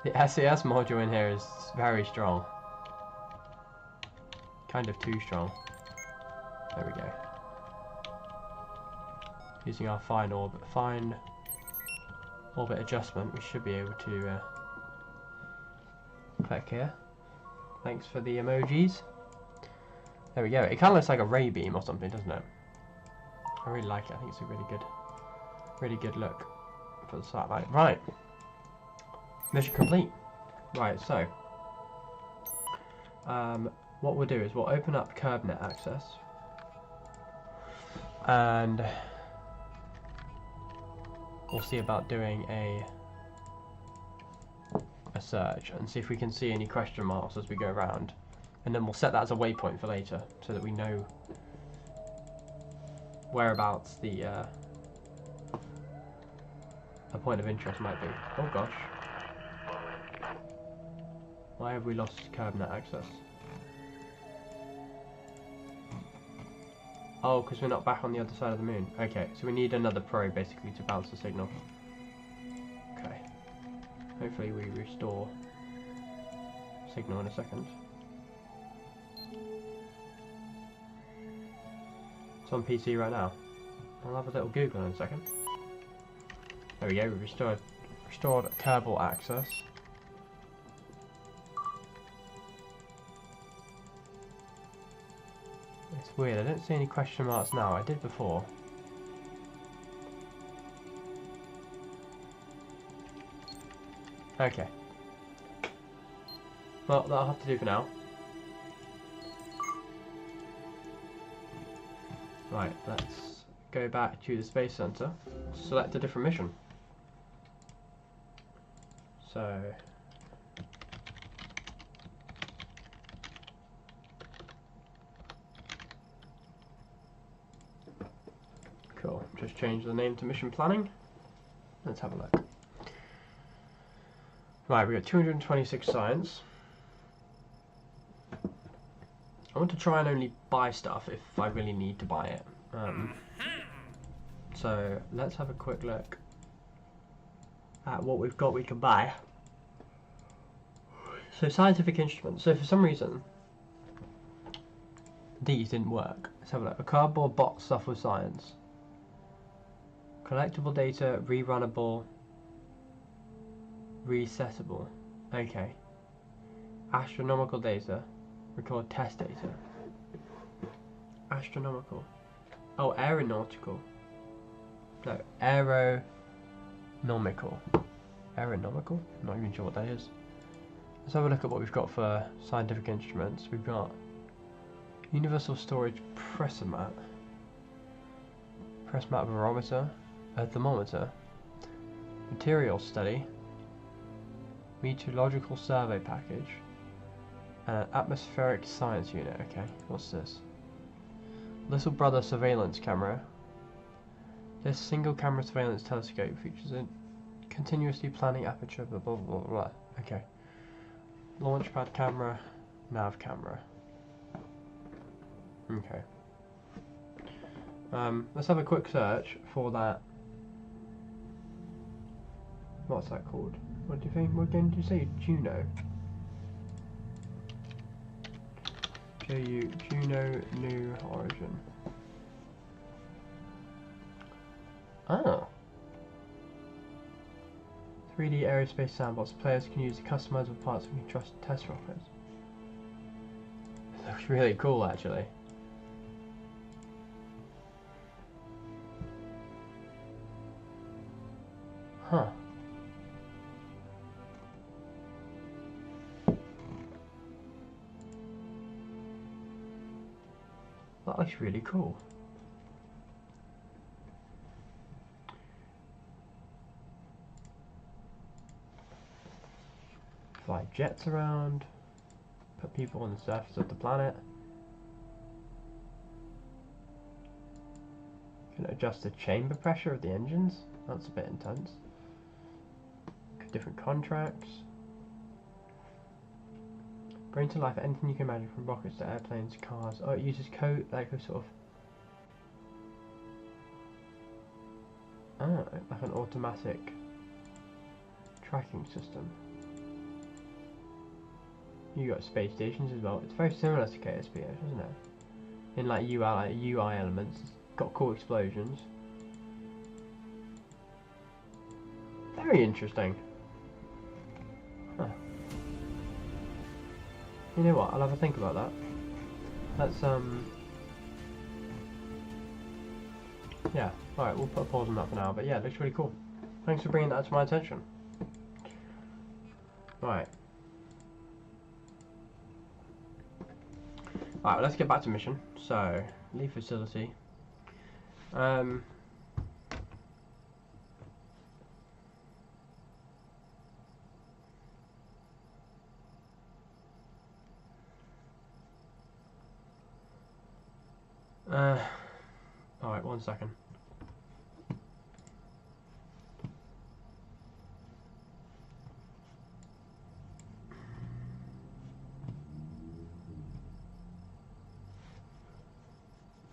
[SPEAKER 1] the SAS module in here is very strong. Kind of too strong. There we go. Using our fine orbit adjustment, we should be able to click here. Thanks for the emojis. There we go. It kind of looks like a ray beam or something, doesn't it? I really like it. I think it's a really good look for the satellite. Right. Mission complete. Right. So, what we'll do is we'll open up KerbNet access, and we'll see about doing a search and see if we can see any question marks as we go around, and then we'll set that as a waypoint for later so that we know whereabouts the point of interest might be. Oh gosh, why have we lost KerbNet access? Oh, because we're not back on the other side of the moon. Okay, so we need another probe basically to bounce the signal. Okay. Hopefully we restore signal in a second. It's on PC right now. I'll have a little Google in a second. There we go, we've restored Kerbal access. It's weird, I don't see any question marks now. I did before. Okay. Well, that'll have to do for now. Right, let's go back to the Space Center. Select a different mission. So... Cool, just change the name to Mission Planning. Let's have a look. Right, we got 226 science. I want to try and only buy stuff if I really need to buy it. So let's have a quick look at what we've got we can buy. So scientific instruments. So for some reason these didn't work. Let's have a look. A cardboard box stuffed with science. Collectible data, rerunnable, resettable. Okay. Astronomical data. Record test data. Astronomical. Oh, aeronautical. No, aeronomical. Aeronomical? Not even sure what that is. Let's have a look at what we've got for scientific instruments. We've got universal storage pressure mat. Press mat barometer. A thermometer. Material study. Meteorological survey package. And an atmospheric science unit. Okay, what's this? Little brother surveillance camera. This single camera surveillance telescope features a continuously planning aperture, blah blah blah blah. Okay. Launchpad camera, nav camera. Okay. Let's have a quick search for that. What's that called? What do you think we're going to say? Juno. Juno New Origin. Ah. 3D aerospace sandbox. Players can use the customizable parts and can test rockets. It looks really cool, actually. Huh. That looks really cool. Fly jets around, put people on the surface of the planet. Can adjust the chamber pressure of the engines. That's a bit intense. Different contracts. Bring to life anything you can imagine, from rockets to airplanes, cars. Oh, it uses code, like a sort of... Ah, like an automatic tracking system. You got space stations as well. It's very similar to KSP, isn't it? In like UI elements. It's got cool explosions. Very interesting. Huh. You know what? I'll have a think about that. Let's yeah. All right, we'll put a pause on that for now. But yeah, it looks really cool. Thanks for bringing that to my attention. Right. Alright, well, let's get back to mission. So, leave facility. Alright, 1 second.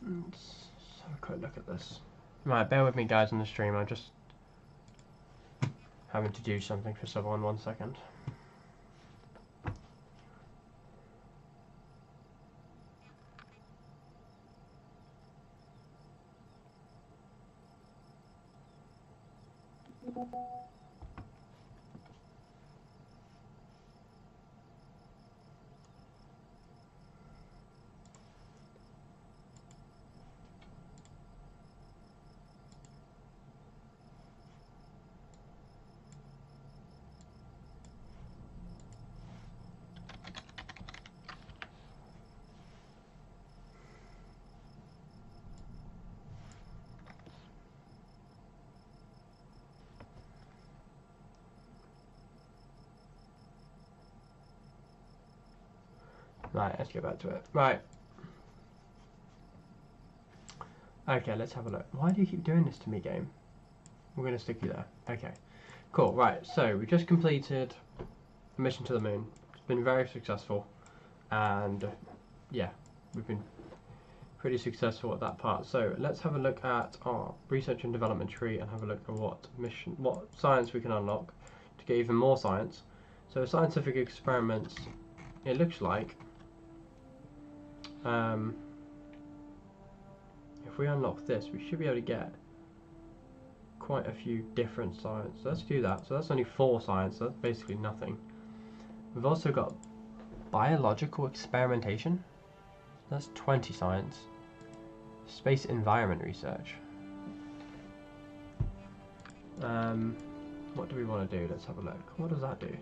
[SPEAKER 1] Let's have a quick look at this. Right, bear with me guys on the stream, I'm just having to do something for someone. 1 second. Right, let's get back to it. Right. Okay, let's have a look. Why do you keep doing this to me, game? We're going to stick you there. Okay. Cool, right. So, we just completed the mission to the moon. It's been very successful. And, yeah, we've been pretty successful at that part. So, let's have a look at our research and development tree and have a look at what science we can unlock to get even more science. So, scientific experiments, it looks like if we unlock this, we should be able to get quite a few different science. So let's do that. So that's only 4 science, so that's basically nothing. We've also got biological experimentation. That's 20 science. Space environment research. What do we want to do? Let's have a look. What does that do?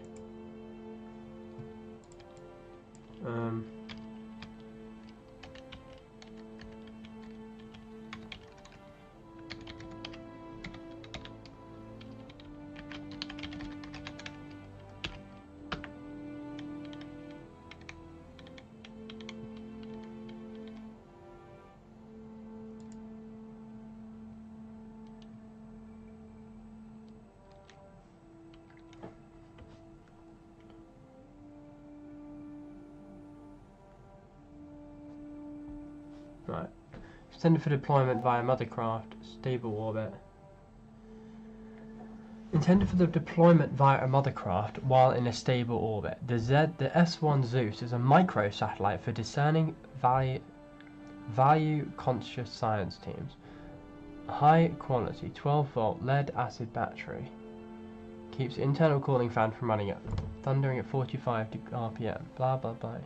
[SPEAKER 1] Intended for deployment via mothercraft, stable orbit. Intended for the deployment via a mothercraft while in a stable orbit. The S1 Zeus is a microsatellite for discerning value-conscious science teams. A high-quality 12-volt lead-acid battery keeps internal cooling fan from running up, thundering at 45 RPM. Blah blah blah.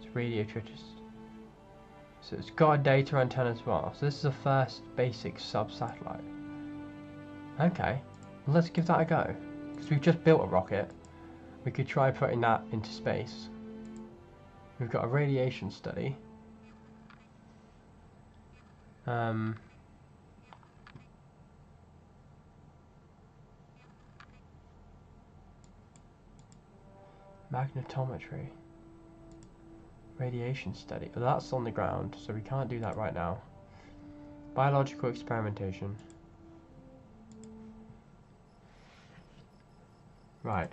[SPEAKER 1] It's radio triggers. So it's got a data antenna as well. So this is a first basic sub-satellite. Okay. Let's give that a go, because we've just built a rocket. We could try putting that into space. We've got a radiation study. Magnetometry. Radiation study. Well, that's on the ground, so we can't do that right now. Biological experimentation. Right.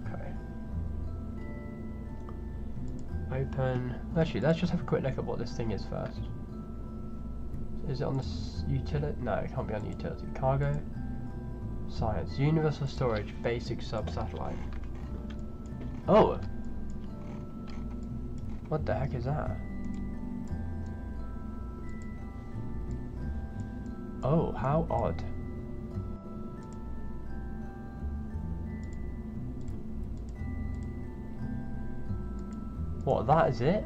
[SPEAKER 1] Okay. Open. Actually, let's just have a quick look at what this thing is first. Is it on the utility? No, it can't be on the utility. Cargo. Science. Universal storage. Basic sub-satellite. Oh! What the heck is that? Oh, how odd. What, that is it?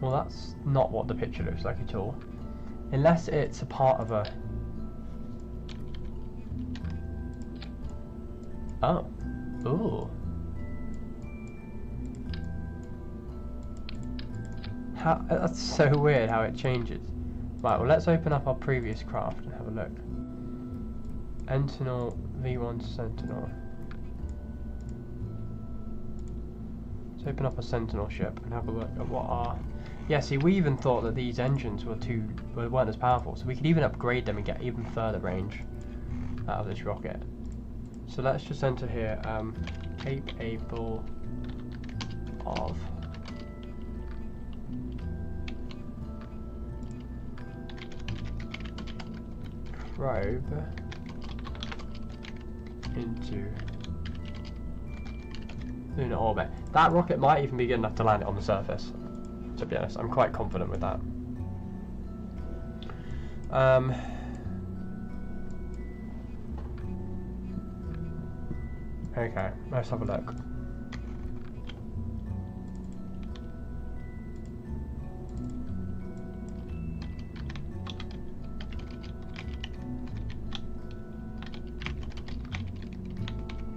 [SPEAKER 1] Well, that's not what the picture looks like at all. Unless it's a part of a... Oh. Ooh. How, that's so weird how it changes. Right, well let's open up our previous craft and have a look. Sentinel, V1 Sentinel. Let's open up a Sentinel ship and have a look at what our... Yeah, see, we even thought that these engines weren't as powerful, so we could even upgrade them and get even further range out of this rocket. So let's just enter here, capable of probe into lunar orbit. That rocket might even be good enough to land it on the surface. To be honest, I'm quite confident with that. Okay, let's have a look.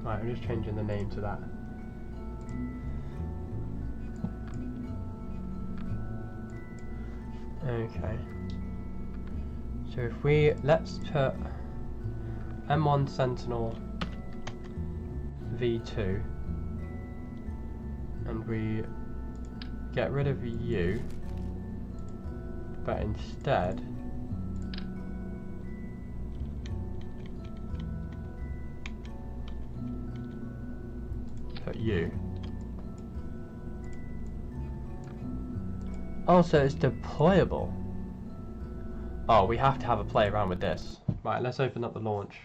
[SPEAKER 1] Right, I'm just changing the name to that. Okay. So if let's put M1 Sentinel V2 and we get rid of U, but instead put U. Oh, so it's deployable. Oh, we have to have a play around with this. Right, let's open up the launch.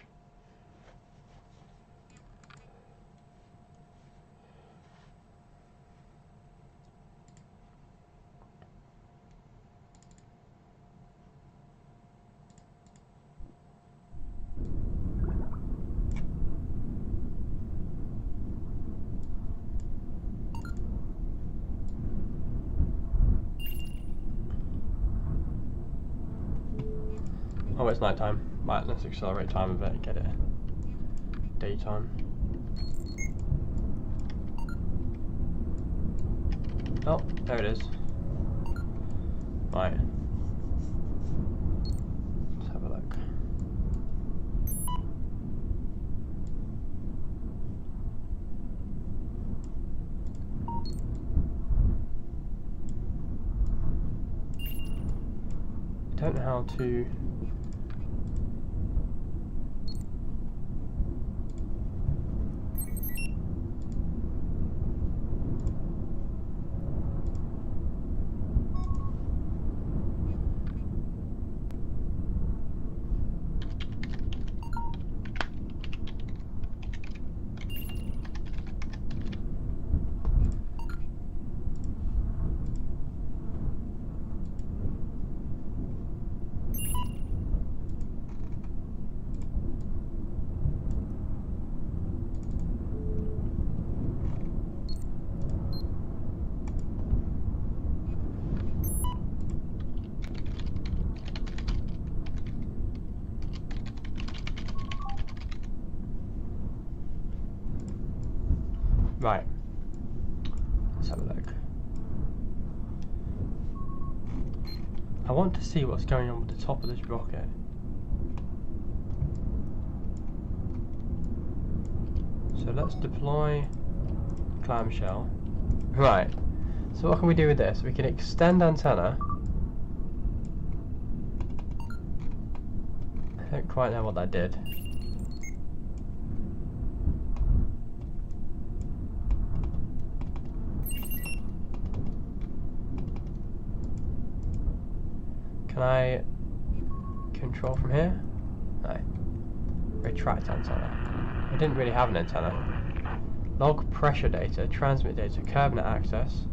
[SPEAKER 1] Oh, it's night time. Right, let's accelerate time a bit and get it daytime. Oh, there it is. Right. Let's have a look. don't know how to. Right, let's have a look. I want to see what's going on with the top of this rocket. So let's deploy clamshell. Right, so what can we do with this? We can extend antenna. I don't quite know what that did. Can I control from here? No. Retract antenna. I didn't really have an antenna. Log pressure data, transmit data, CurbNet access.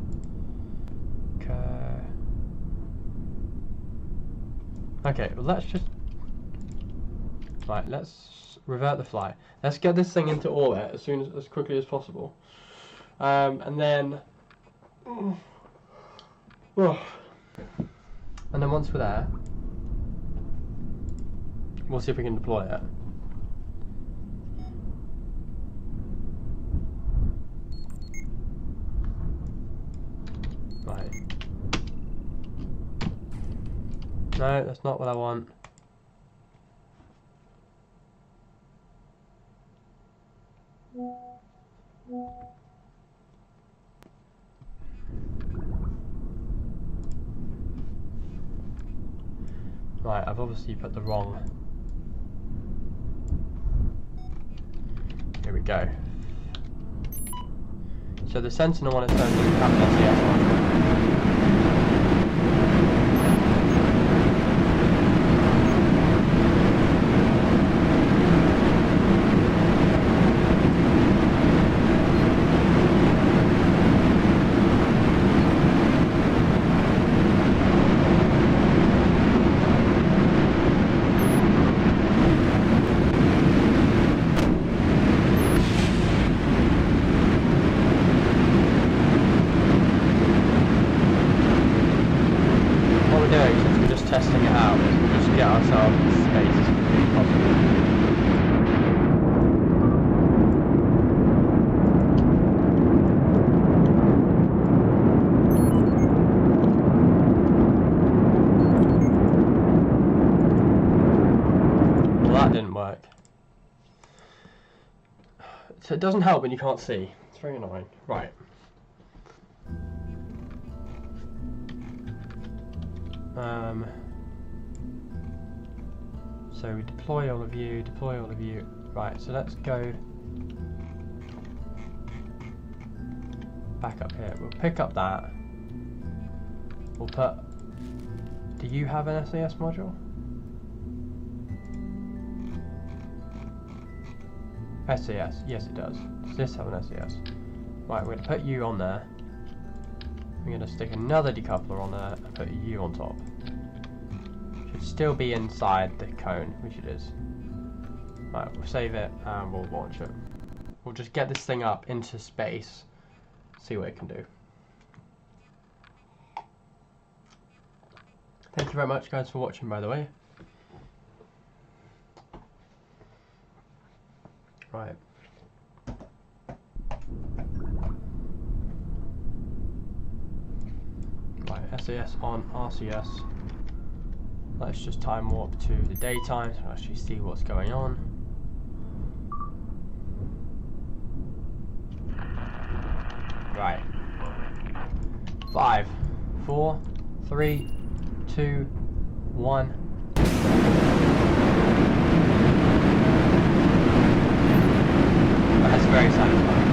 [SPEAKER 1] Okay, well let's just... Right, let's revert the flight. Let's get this thing into orbit as quickly as possible. And then... And then once we're there, we'll see if we can deploy it. Right. No, that's not what I want. Right, I've obviously put the wrong... Here we go. So the Sentinel on its own doesn't have an SES module. Testing it out, we'll just get ourselves as space as quickly as possible. Well, that didn't work. So it doesn't help when you can't see. It's very annoying. Right. So we deploy all of you, deploy all of you. Right, so let's go back up here. We'll pick up that. We'll put... Do you have an SES module? SES, yes it does. Does this have an SES? Right, we're going to put you on there. We're going to stick another decoupler on there and put you on top. Should still be inside the cone, which it is. Right, we'll save it and we'll launch it. We'll just get this thing up into space, see what it can do. Thank you very much guys for watching, by the way. Right. Right, SAS on RCS. Let's just time warp to the daytime so we actually see what's going on. Right. 5, 4, 3, 2, 1. That's very satisfying.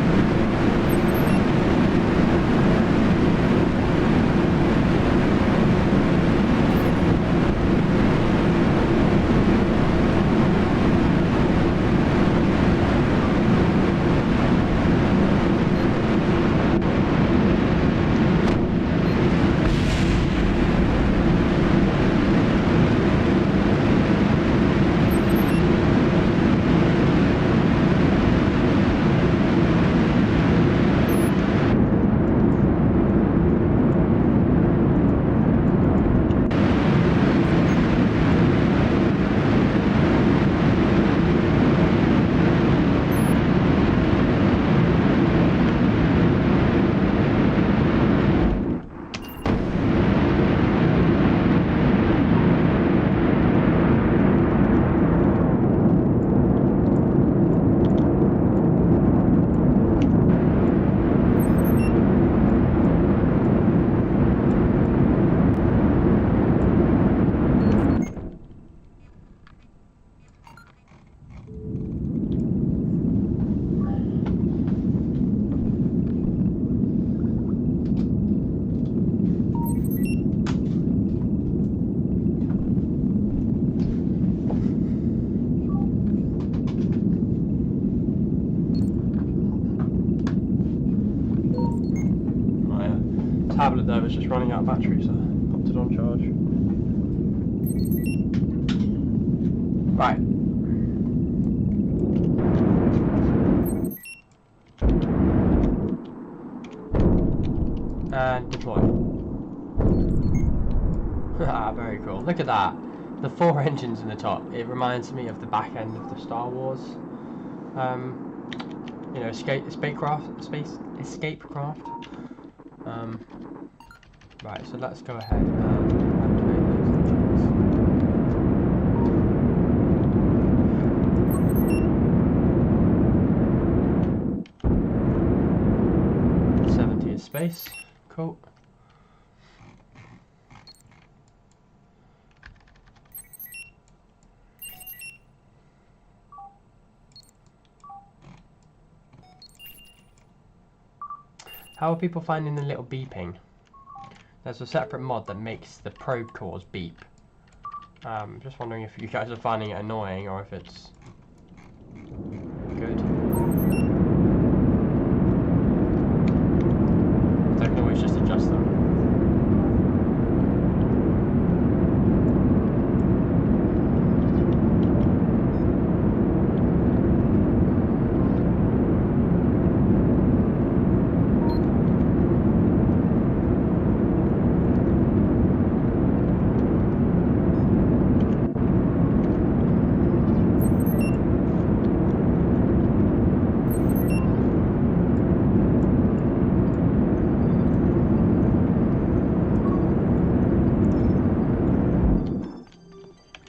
[SPEAKER 1] Tablet there was just running out of battery, so I popped it on charge. Right. And deploy. Ah, very cool. Look at that. The 4 engines in the top. It reminds me of the back end of the Star Wars. You know, escape craft. Right, so let's go ahead and activate those engines. Space. Cool. How are people finding the little beeping? There's a separate mod that makes the probe cores beep. Just wondering if you guys are finding it annoying or if it's good. So I can always just adjust them.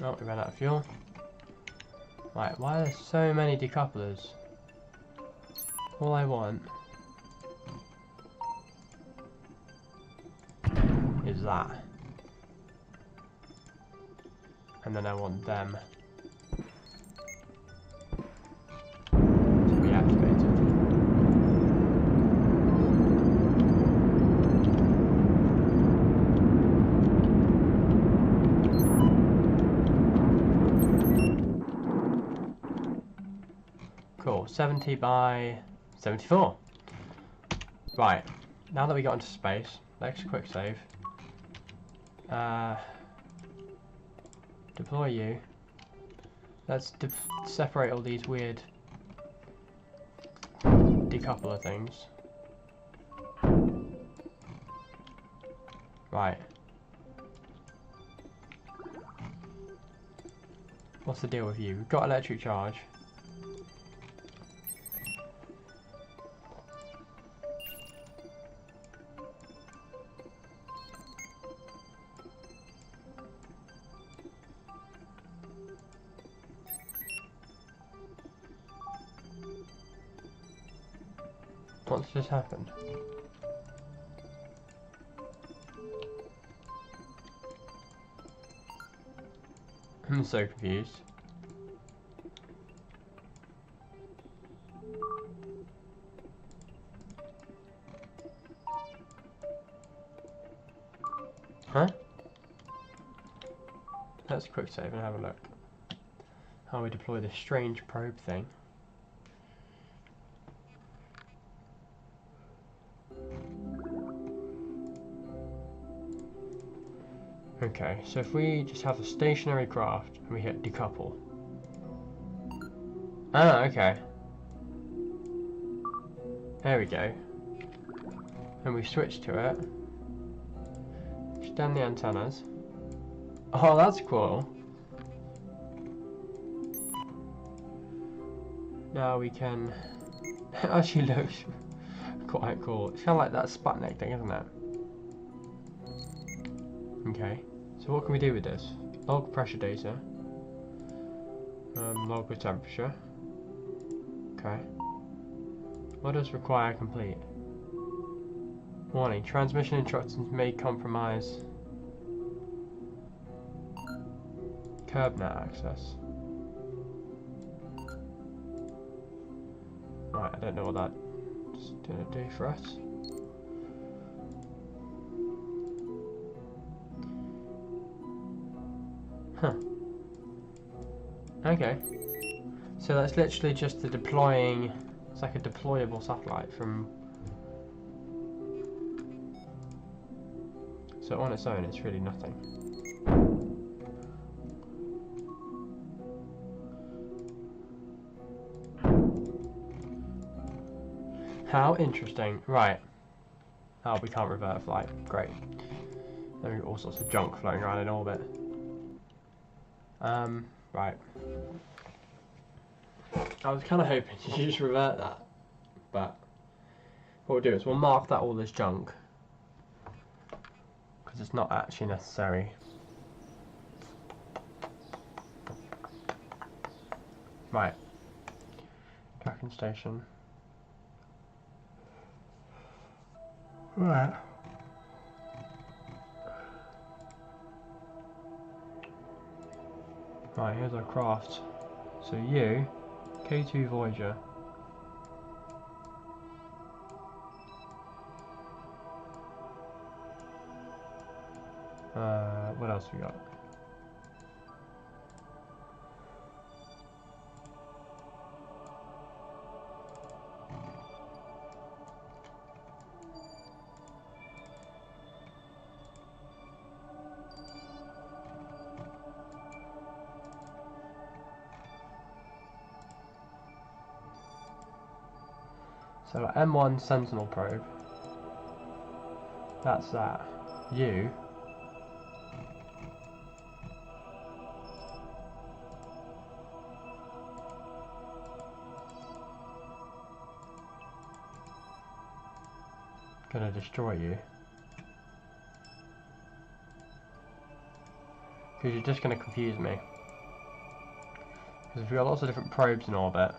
[SPEAKER 1] Oh, we ran out of fuel. Right, why are there so many decouplers? All I want is that. And then I want them to be activated. Cool, 70 by 74. Right, now that we got into space, let's quick save. Deploy you. Let's separate all these weird decoupler things. Right. What's the deal with you? We've got electric charge. What's just happened? I'm so confused. Huh? Let's quick save and have a look. How we deploy this strange probe thing. Okay, so if we just have a stationary craft and we hit decouple. Ah, okay. There we go. And we switch to it. Extend the antennas. Oh, that's cool. Now we can... It actually looks quite cool. It's kind of like that Sputnik thing, isn't it? Okay. So what can we do with this? Log pressure data. Log with temperature. Okay. What does require complete? Warning, transmission instructions may compromise KerbNet access. Right, I don't know what that's going to do for us. Huh. Okay. So that's literally just the deploying, it's like a deployable satellite from... So on its own it's really nothing. How interesting. Right. Oh, we can't revert a flight. Great. There are all sorts of junk floating around in orbit. Right. I was kind of hoping you just revert that, but what we'll do is we'll mark that all as junk because it's not actually necessary. Right. Tracking station. Right. Right, here's our craft. So you, K2 Voyager. What else we got? So M1 Sentinel probe. That's that. You. Gonna destroy you. Because you're just gonna confuse me. Because we've got lots of different probes in orbit.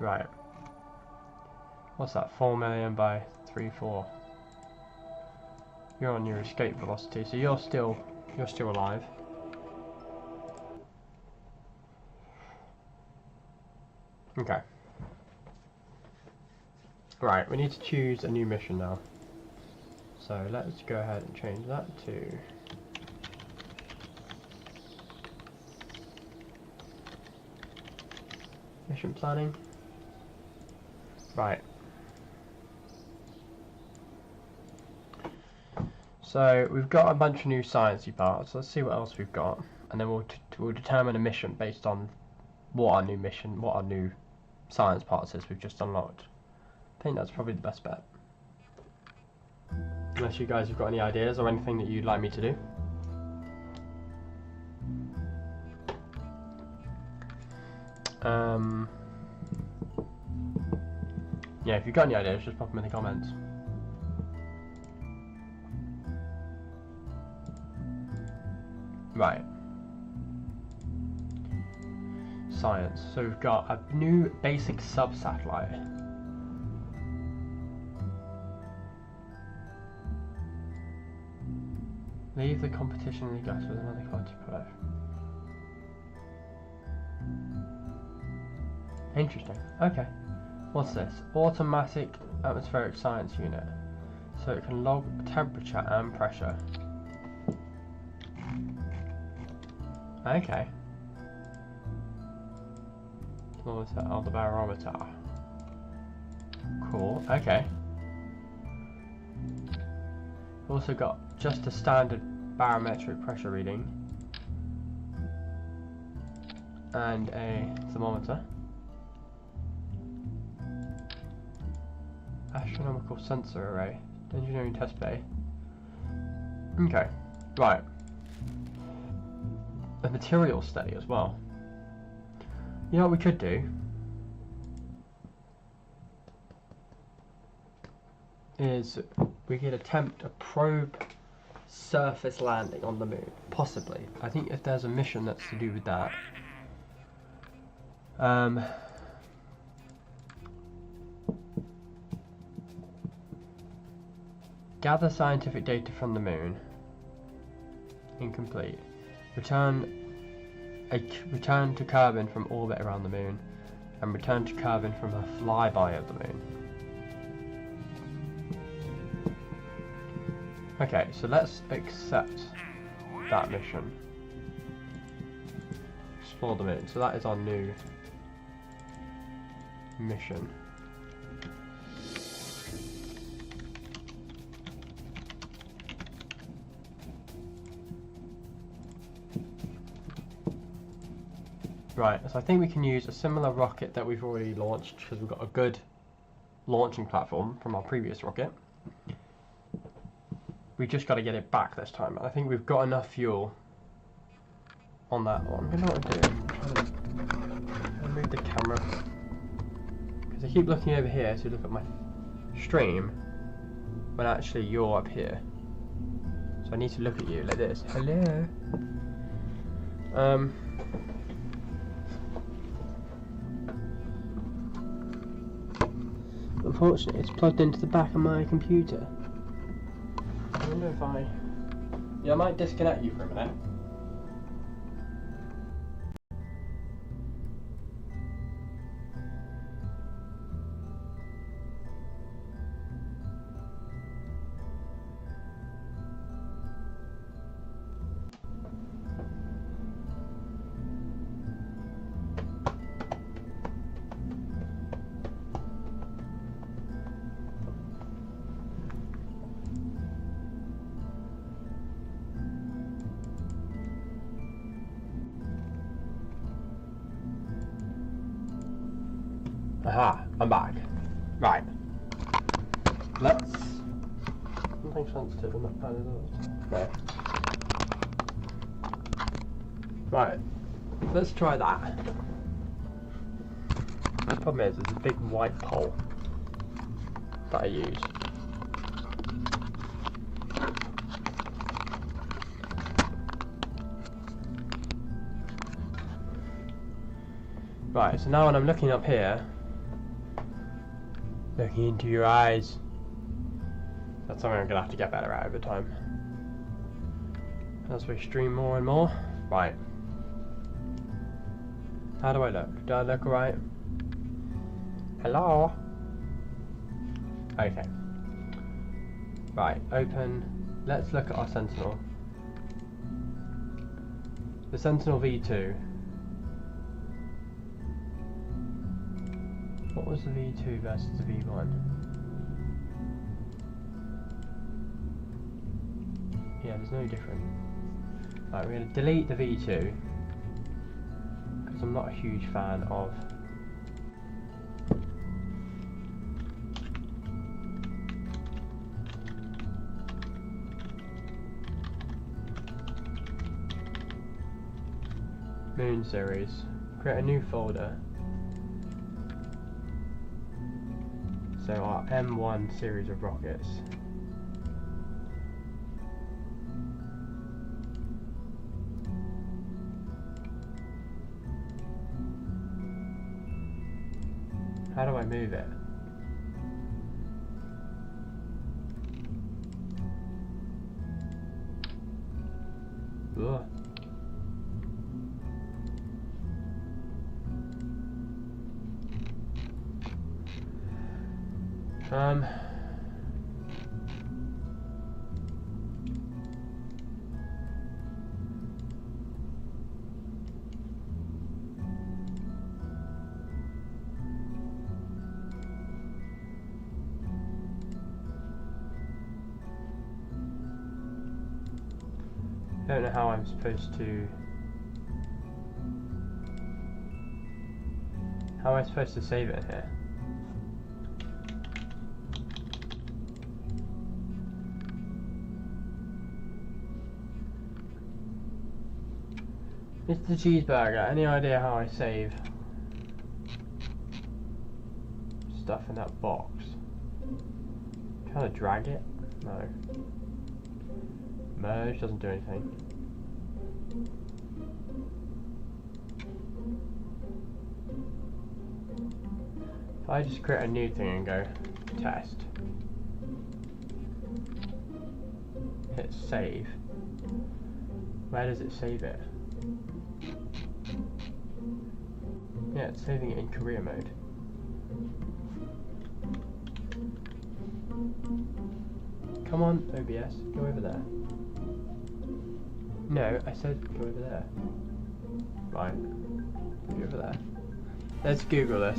[SPEAKER 1] Right. What's that? 4 million by 3.4. You're on your escape velocity, so you're still alive. Okay. Right, we need to choose a new mission now. So let's go ahead and change that to mission planning. Right. So we've got a bunch of new sciencey parts. Let's see what else we've got, and then we'll determine a mission based on what our new science parts is we've just unlocked. I think that's probably the best bet. Unless you guys have got any ideas or anything that you'd like me to do. Yeah, if you've got any ideas, just pop them in the comments. Right. science. So we've got a new basic sub-satellite. Leave the competition in the gas with another 45. Interesting. Okay. What's this? Automatic atmospheric science unit. So it can log temperature and pressure. Okay. What was that? Oh, the barometer. Cool. Okay. Also got just a standard barometric pressure reading and a thermometer. Astronomical sensor array. Engineering test bay. Okay. Right. The material study as well. You know what we could do? Is we could attempt a probe surface landing on the moon. Possibly. I think if there's a mission that's to do with that. Gather scientific data from the moon. Incomplete. Return to Kerbal from orbit around the moon, and return to Kerbal from a flyby of the moon. Okay, so let's accept that mission. Explore the moon. So that is our new mission. Right, so I think we can use a similar rocket that we've already launched because we've got a good launching platform from our previous rocket. We just got to get it back this time. I think we've got enough fuel on that one. You know what I'm doing? I'm trying to move the camera because I keep looking over here to look at my stream when actually you're up here. So I need to look at you like this. Hello. Unfortunately, it's plugged into the back of my computer. I wonder if I might disconnect you for a minute. Aha, I'm back. Right. Let's... Something sensitive in that kind of there. Right. Let's try that. The problem is, there's a big white pole that I use. Right, so now when I'm looking up here, looking into your eyes, that's something I'm going to have to get better at over time. As we stream more and more. Right. How do I look? Do I look alright? Hello? Okay. Right, open. Let's look at our Sentinel. The Sentinel V2. What was the V2 versus the V1? Yeah, there's no difference. Right, we're going to delete the V2 because I'm not a huge fan of Moon series. Create a new folder. So our M1 series of rockets. How do I move it? Ugh. I don't know how I'm supposed to... How am I supposed to save it here? Mr. Cheeseburger, any idea how I save stuff in that box? Kind of drag it? No. Merge doesn't do anything. If I just create a new thing and go test, hit save, where does it save it? Yeah, it's saving it in career mode. Come on, OBS, go over there. No, I said go over there. Right, go over there. Let's Google this.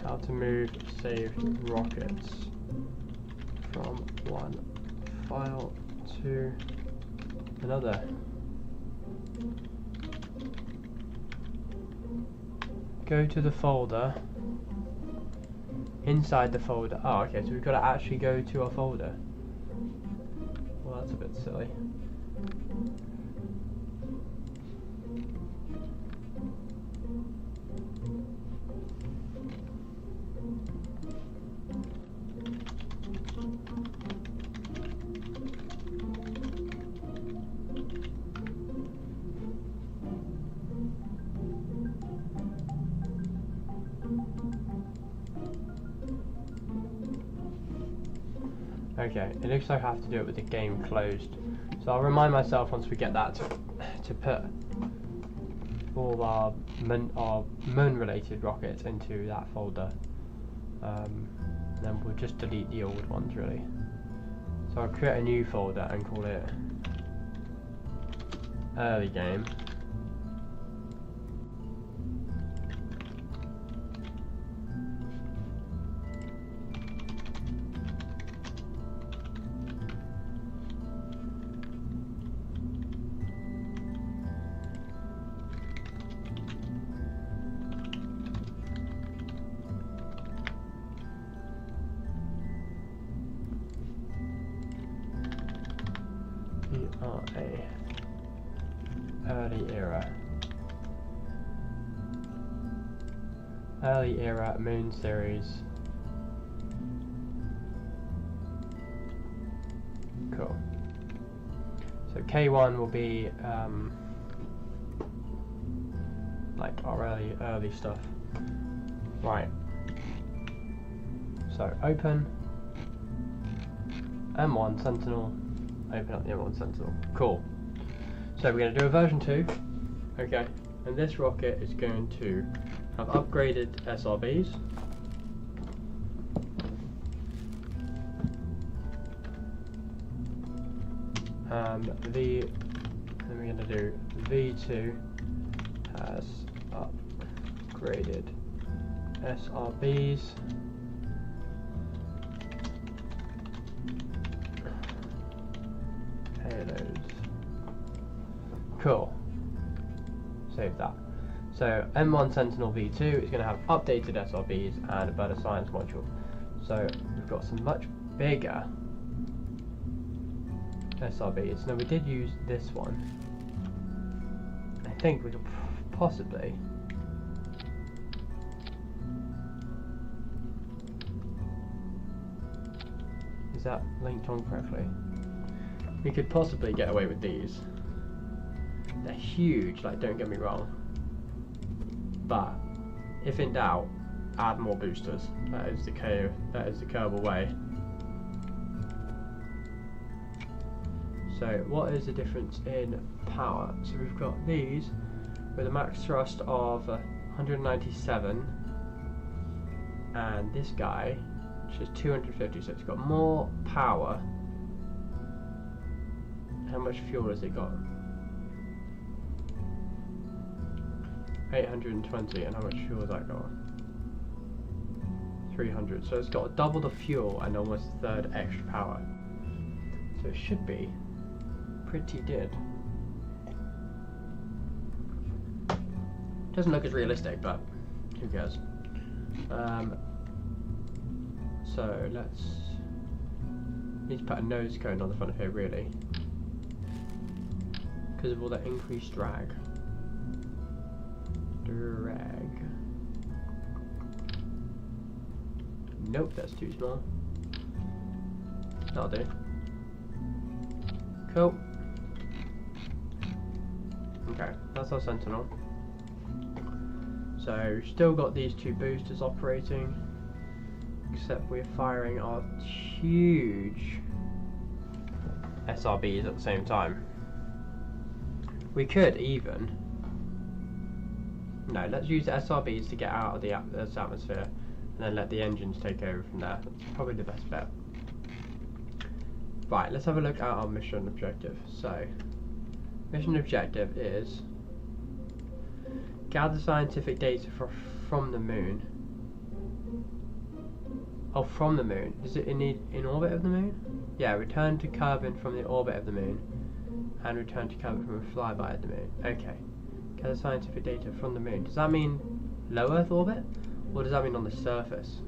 [SPEAKER 1] How to move saved rockets from one file to another. Go to the folder. Inside the folder. Oh, okay, so we've got to actually go to our folder. Well, that's a bit silly. Okay, it looks like I have to do it with the game closed. So I'll remind myself once we get that to put all our moon related rockets into that folder. And then we'll just delete the old ones really. So I'll create a new folder and call it early game. Early era moon series. Cool. So K1 will be like our early stuff. Right. So open M1 Sentinel. Open up the M1 Sentinel. Cool. So we're going to do a version 2. Okay. And this rocket is going to have upgraded SRBs. Then we're going to do V2 has upgraded SRBs. Payloads. Cool. Save that. So M1 Sentinel V2 is going to have updated SRBs and a better science module. So we've got some much bigger SRBs. Now we did use this one. I think we could possibly is that linked on correctly? We could possibly get away with these. They're huge, like, don't get me wrong. But if in doubt, add more boosters. That is the Kerbal way. So what is the difference in power? So we've got these with a max thrust of 197, and this guy, which is 250. So it's got more power. How much fuel has it got? 820, and how much fuel has that got? 300. So it's got double the fuel and almost a third extra power. So it should be pretty good. Doesn't look as realistic, but who cares? So let's need to put a nose cone on the front of here, really, because of all that increased drag. Nope, that's too small. That'll do. Cool. Okay, that's our Sentinel. So we've still got these two boosters operating, except we're firing our huge SRBs at the same time. We could even... No, let's use the SRBs to get out of the Earth's atmosphere, and then let the engines take over from there. That's probably the best bet. Right, let's have a look at our mission objective. So, mission objective is gather scientific data from the moon. Oh, from the moon. Is it in orbit of the moon? Yeah, return to Kerbal from the orbit of the moon, and return to Kerbal from a flyby of the moon. Okay. Gather scientific data from the moon. Does that mean low Earth orbit? Or does that mean on the surface?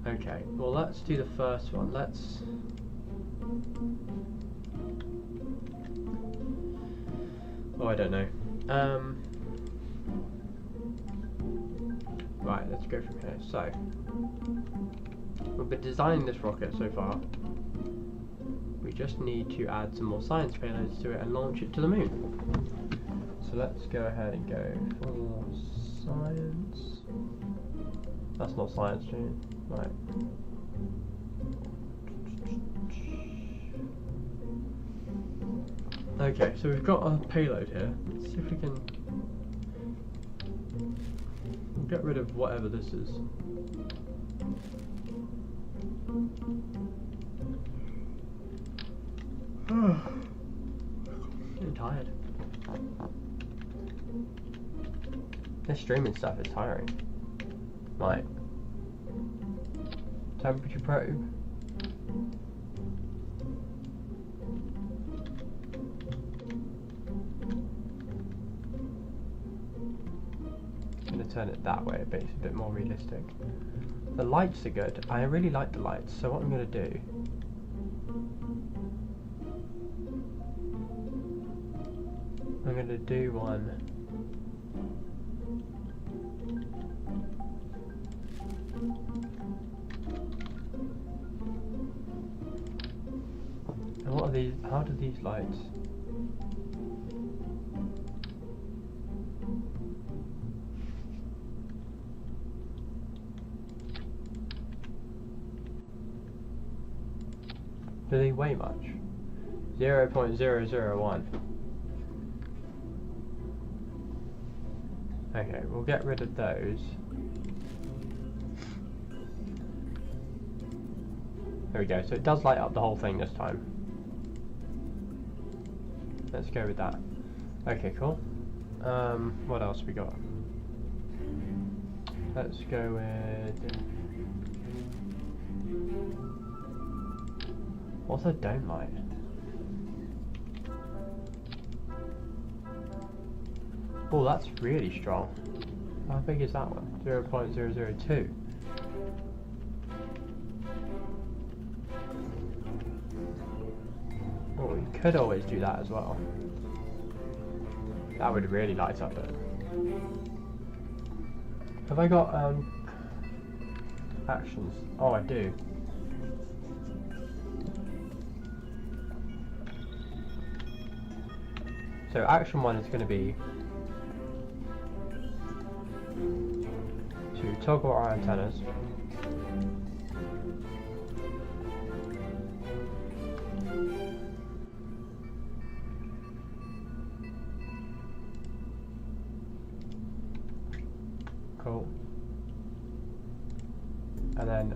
[SPEAKER 1] Okay, well let's do the first one. Let's... Oh, I don't know. Right, let's go from here. So, we've been designing this rocket so far. We just need to add some more science payloads to it and launch it to the moon. So let's go ahead and go for science. That's not science, June. Right. Okay, so we've got a payload here. Let's see if we can get rid of whatever this is. Getting tired. This streaming stuff is tiring. Right. Temperature probe. I'm going to turn it that way, but it's a bit more realistic. The lights are good. I really like the lights, so what I'm going to do... I'm going to do one... And what are these? How do these lights? Do they weigh much? 0.001. Okay, we'll get rid of those. There we go, so it does light up the whole thing this time. Let's go with that. Okay, cool. What else we got? Let's go with... What's a dome light? Oh, that's really strong. How big is that one? 0.002. Oh, we could always do that as well. That would really light up it. Have I got actions? Oh, I do. So action 1 is going to be to toggle our antennas. Cool. And then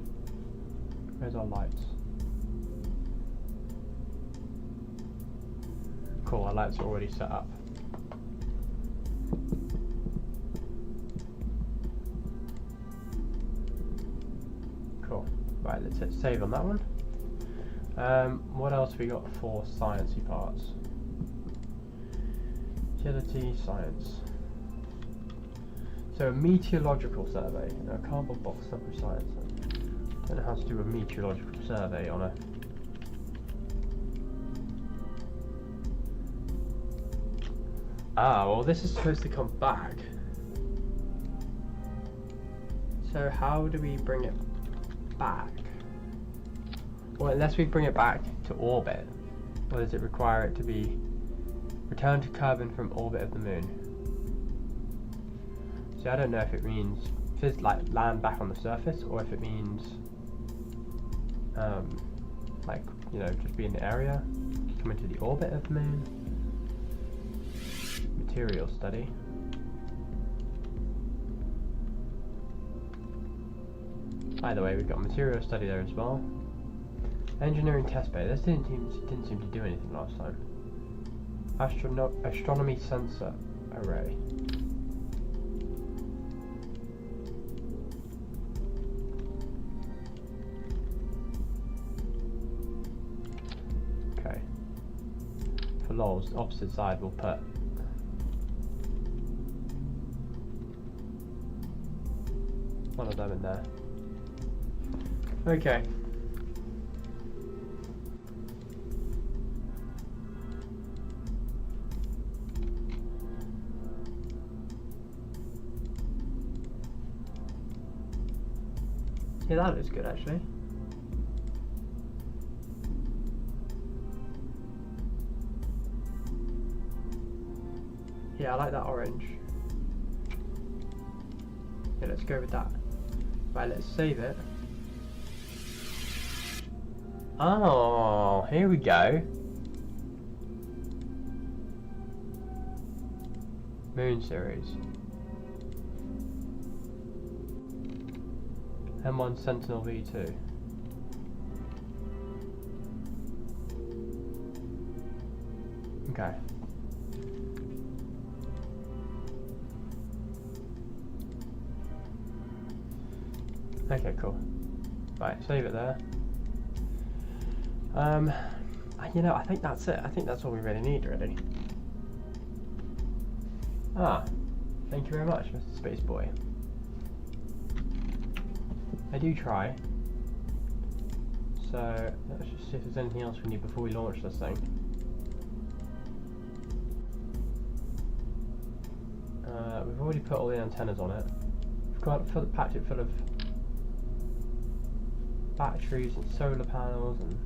[SPEAKER 1] where's our lights? Cool, our lights are already set up. Cool. Right, let's hit save on that one. What else have we got for sciencey parts? Utility, science. So a meteorological survey. A cardboard box sample science. I don't know how to do a meteorological survey on a... Ah, well this is supposed to come back. So how do we bring it back? Well, unless we bring it back to orbit, or does it require it to be returned to Kerbal from orbit of the moon? So I don't know if it means like land back on the surface, or if it means like, you know, just be in the area, come into the orbit of the moon. Material study. Either way, we've got material study there as well. Engineering test bay. This didn't seem to do anything last time. Astronomy sensor array. Okay. For lols, the opposite side we'll put one of them in there. Okay. Yeah, that looks good actually. Yeah, I like that orange. Yeah, let's go with that. Right, let's save it. Oh, here we go. Moon series. M1 Sentinel V2. Okay. Okay, cool. Right, save it there. You know, I think that's it. I think that's all we really need, really. Ah, thank you very much, Mr. Space Boy. I do try. So, let's just see if there's anything else we need before we launch this thing. We've already put all the antennas on it. We've packed it full of batteries and solar panels and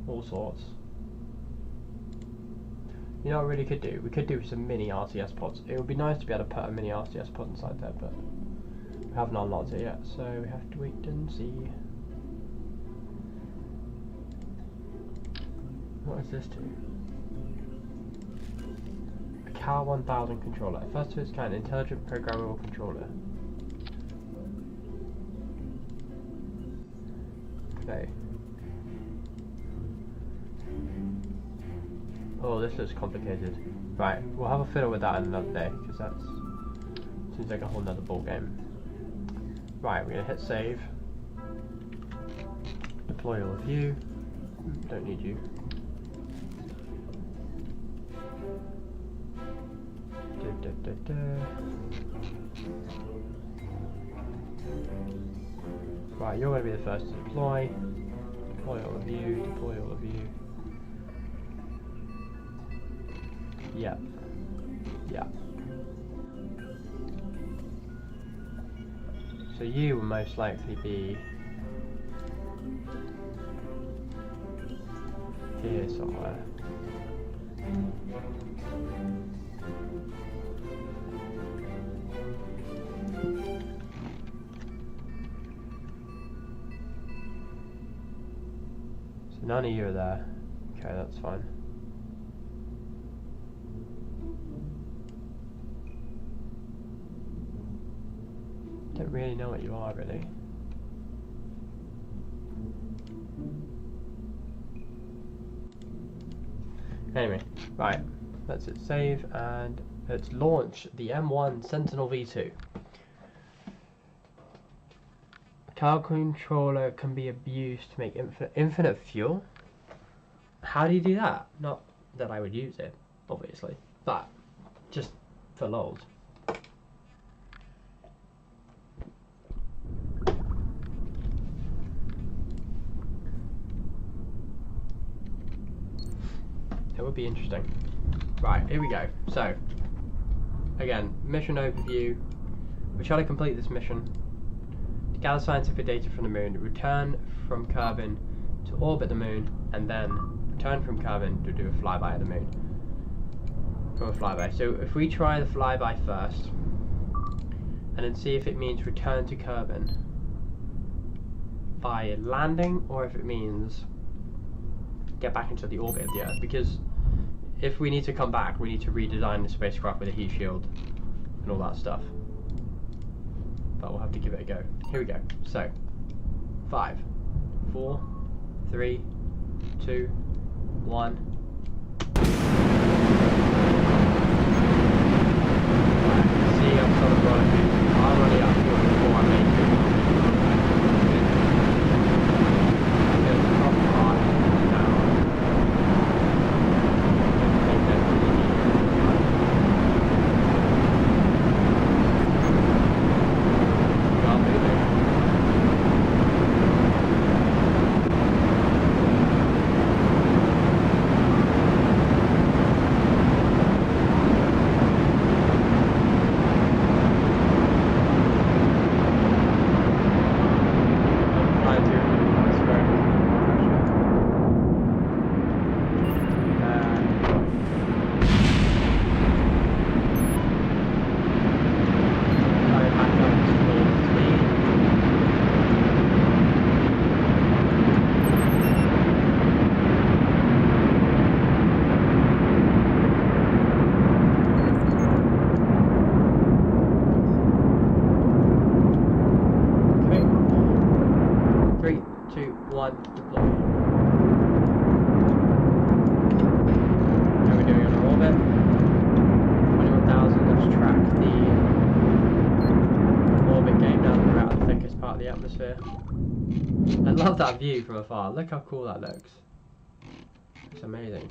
[SPEAKER 1] all sorts. You know what we really could do? We could do some mini RTS pods. It would be nice to be able to put a mini RTS pod inside there, but we haven't unlocked it yet, so we have to wait and see. What is this to? A CAL 1000 controller. First of its kind, intelligent programmable controller. Okay. Oh, this looks complicated. Right, we'll have a fiddle with that another day, because that seems like a whole nother ball game. Right, we're going to hit save. Deploy all of you. Don't need you. Right, you're going to be the first to deploy. Deploy all of you, deploy all of you. Yep. Yeah. So you will most likely be here somewhere. So none of you are there. Okay, that's fine. Don't really know what you are, really. Anyway, right, let's hit save and let's launch the M1 Sentinel V2. Car controller can be abused to make infinite fuel. How do you do that? Not that I would use it, obviously, but just for lols. It would be interesting. Right, here we go. So, again, mission overview. We try to complete this mission. To gather scientific data from the moon, return from Kerbal to orbit the moon, and then return from Kerbal to do a flyby of the moon. From a flyby. So if we try the flyby first, and then see if it means return to Kerbal by landing, or if it means get back into the orbit of the Earth, because if we need to come back, we need to redesign the spacecraft with a heat shield and all that stuff. But we'll have to give it a go. Here we go. So, 5, 4, 3, 2, 1. See, I'm sort of running. I'm running up before I make it. I love that view from afar. Look how cool that looks. It's amazing.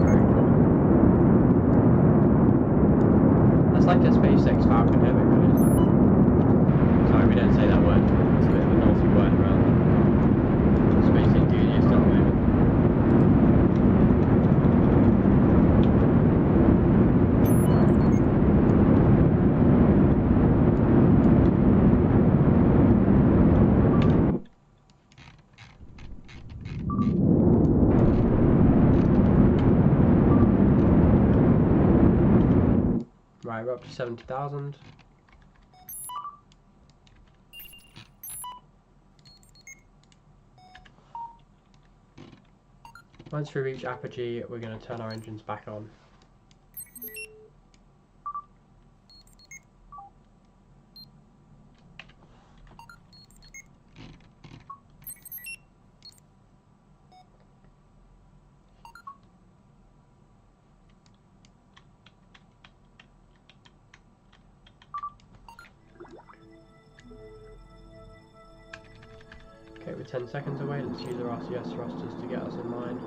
[SPEAKER 1] Very cool. That's like a SpaceX Falcon Heavy, really, isn't it? Sorry, we don't say that word. It's a bit of a naughty word around space enthusiasts at the moment. Right, we're up to 70,000. Once we reach apogee, we're going to turn our engines back on. Okay, we're 10 seconds away. Let's use our RCS thrusters to get us in line.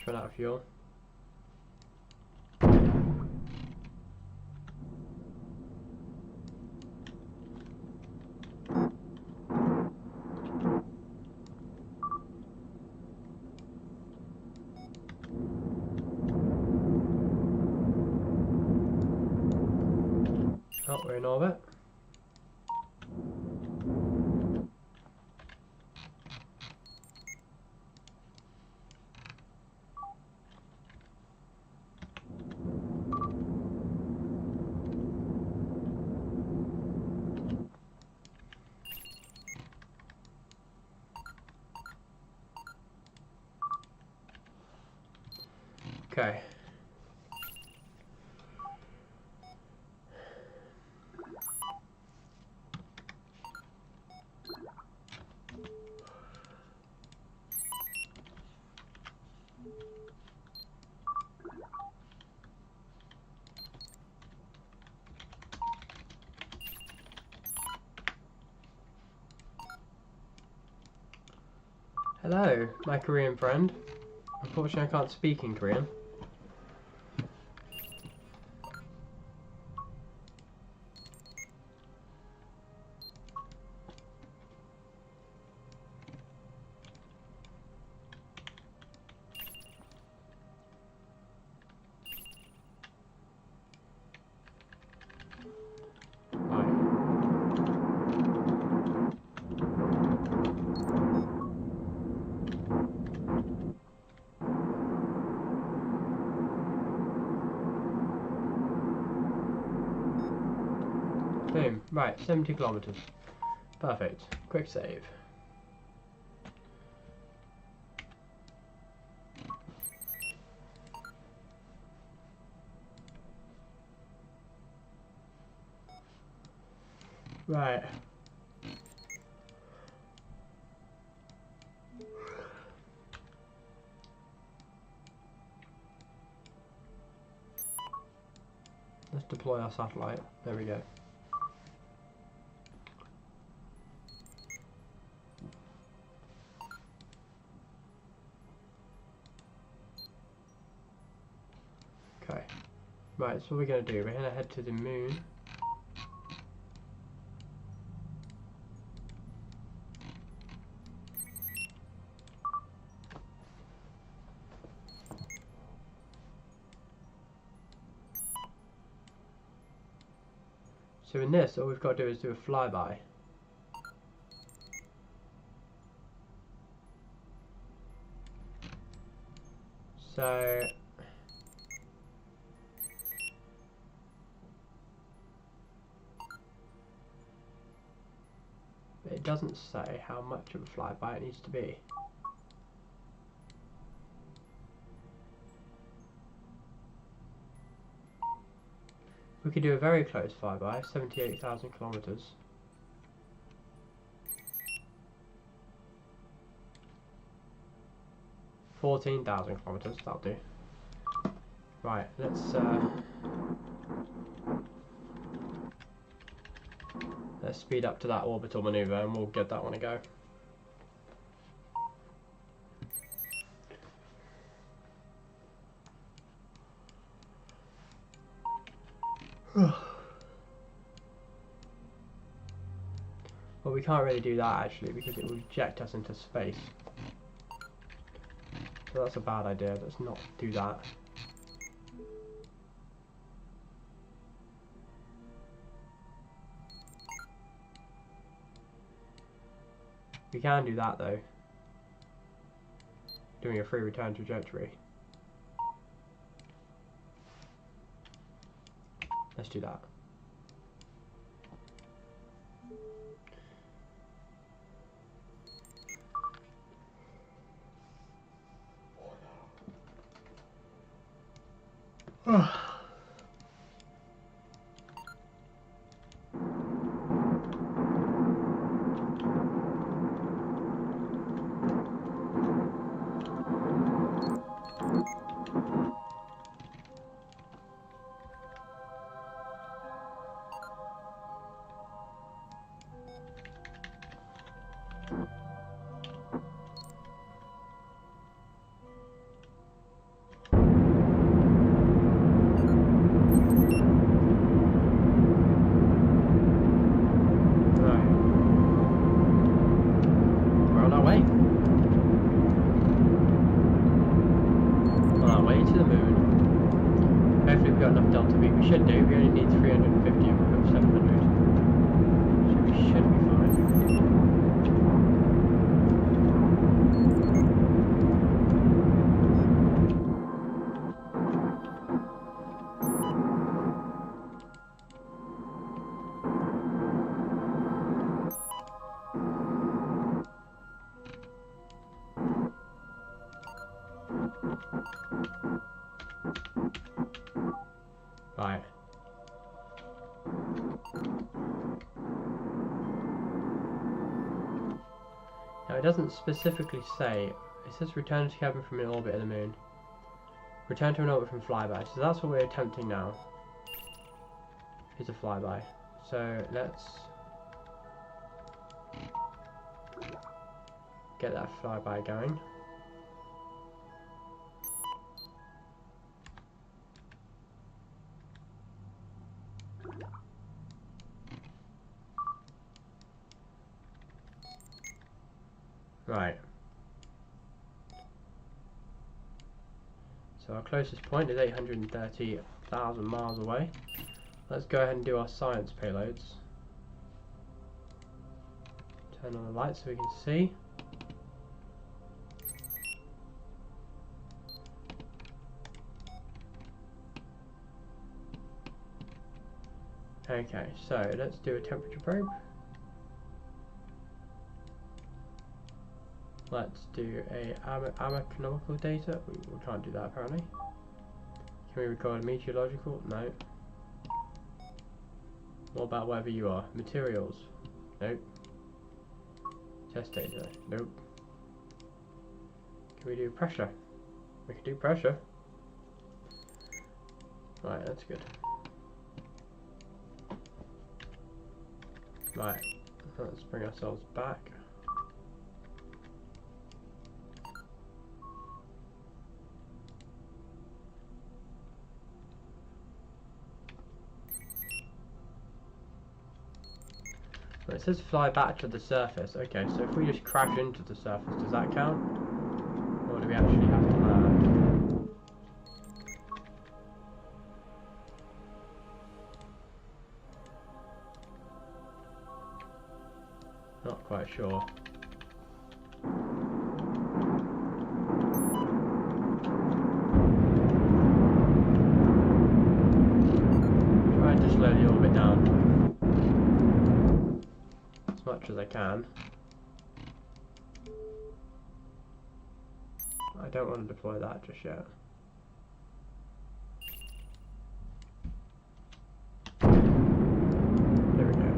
[SPEAKER 1] Just run out of fuel. Oh, we're in orbit. Okay. Hello, my Korean friend. Unfortunately, I can't speak in Korean. Boom. Right, 70 kilometers. Perfect. Quick save. Right. Let's deploy our satellite. There we go. Okay. Right, so what we're going to do, we're going to head to the moon. So in this, all we've got to do is do a flyby. So it doesn't say how much of a flyby it needs to be. We could do a very close flyby, 78,000 kilometers. $14,000 kilometers, that'll do. Right, let's speed up to that orbital maneuver and we'll get that one a go. Well, we can't really do that actually because it will eject us into space. So that's a bad idea, let's not do that. We can do that though. Doing a free return trajectory. Let's do that. got enough delta V. We should do. We only need 350 and we've got 700. So we should be fine. Right. Now it doesn't specifically say, it says return to Kerbal from an orbit of the moon. Return to an orbit from flyby, so that's what we're attempting now. Is a flyby. So let's get that flyby going. Right. So our closest point is 830,000 miles away. Let's go ahead and do our science payloads. Turn on the lights so we can see. Okay, so let's do a temperature probe. Let's do a astronomical data. We can't do that apparently. Can we record meteorological? No. What about wherever you are? Materials? Nope. Test data? Nope. Can we do pressure? We can do pressure. Right, that's good. Right, let's bring ourselves back. Well, it says fly back to the surface. Okay, so if we just crash into the surface, does that count? Or do we actually have to land? Not quite sure. Trying to slow the orbit down as much as I can. I don't want to deploy that just yet. There we go.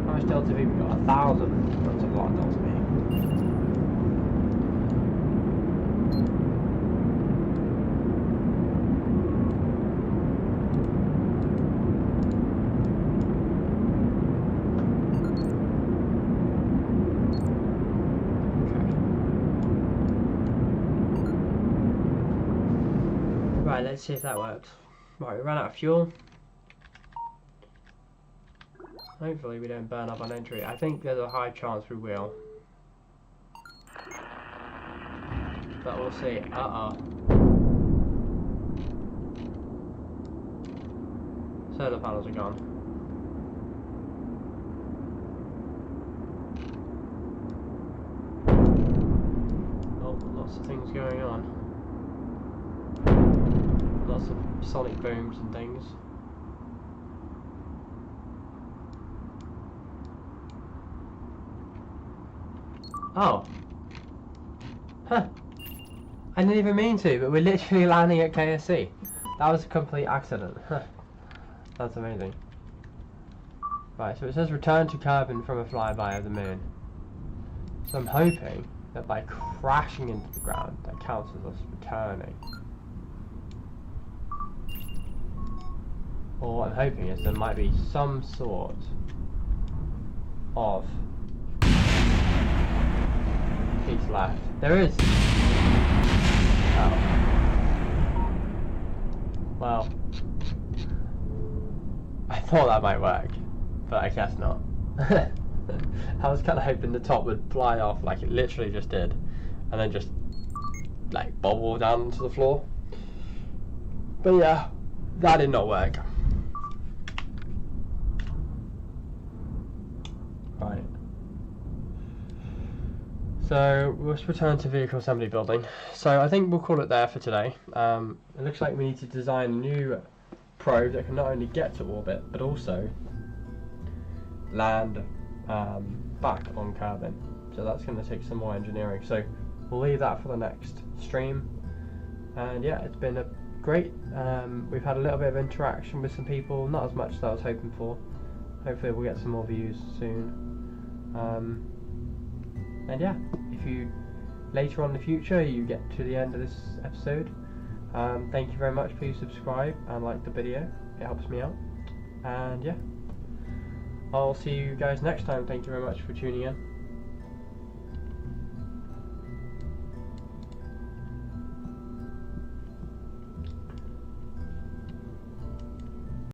[SPEAKER 1] How much delta V we got? 1,000. That's a lot of delta V. Right, let's see if that works. Right, we ran out of fuel. Hopefully we don't burn up on entry. I think there's a high chance we will. But we'll see. Solar panels are gone. Oh, lots of things going on. Lots of sonic booms and things. Oh. Huh. I didn't even mean to, but we're literally landing at KSP. That was a complete accident. That's amazing. Right, so it says return to Kerbal from a flyby of the moon. So I'm hoping that by crashing into the ground, that counts as us returning. Or what I'm hoping is there might be some sort of piece left. There is. Oh. Well, I thought that might work, but I guess not. I was kind of hoping the top would fly off like it literally just did, and then just like bobble down to the floor. But yeah, That did not work. Right. So let's return to vehicle assembly building. So I think we'll call it there for today. It looks like we need to design a new probe that can not only get to orbit but also land back on Kerbal. So that's going to take some more engineering. So we'll leave that for the next stream. And yeah, it's been a great. We've had a little bit of interaction with some people, not as much as I was hoping for. Hopefully we'll get some more views soon. And yeah, if you later on in the future you get to the end of this episode, thank you very much. Please subscribe and like the video, it helps me out. And yeah, I'll see you guys next time. Thank you very much for tuning in.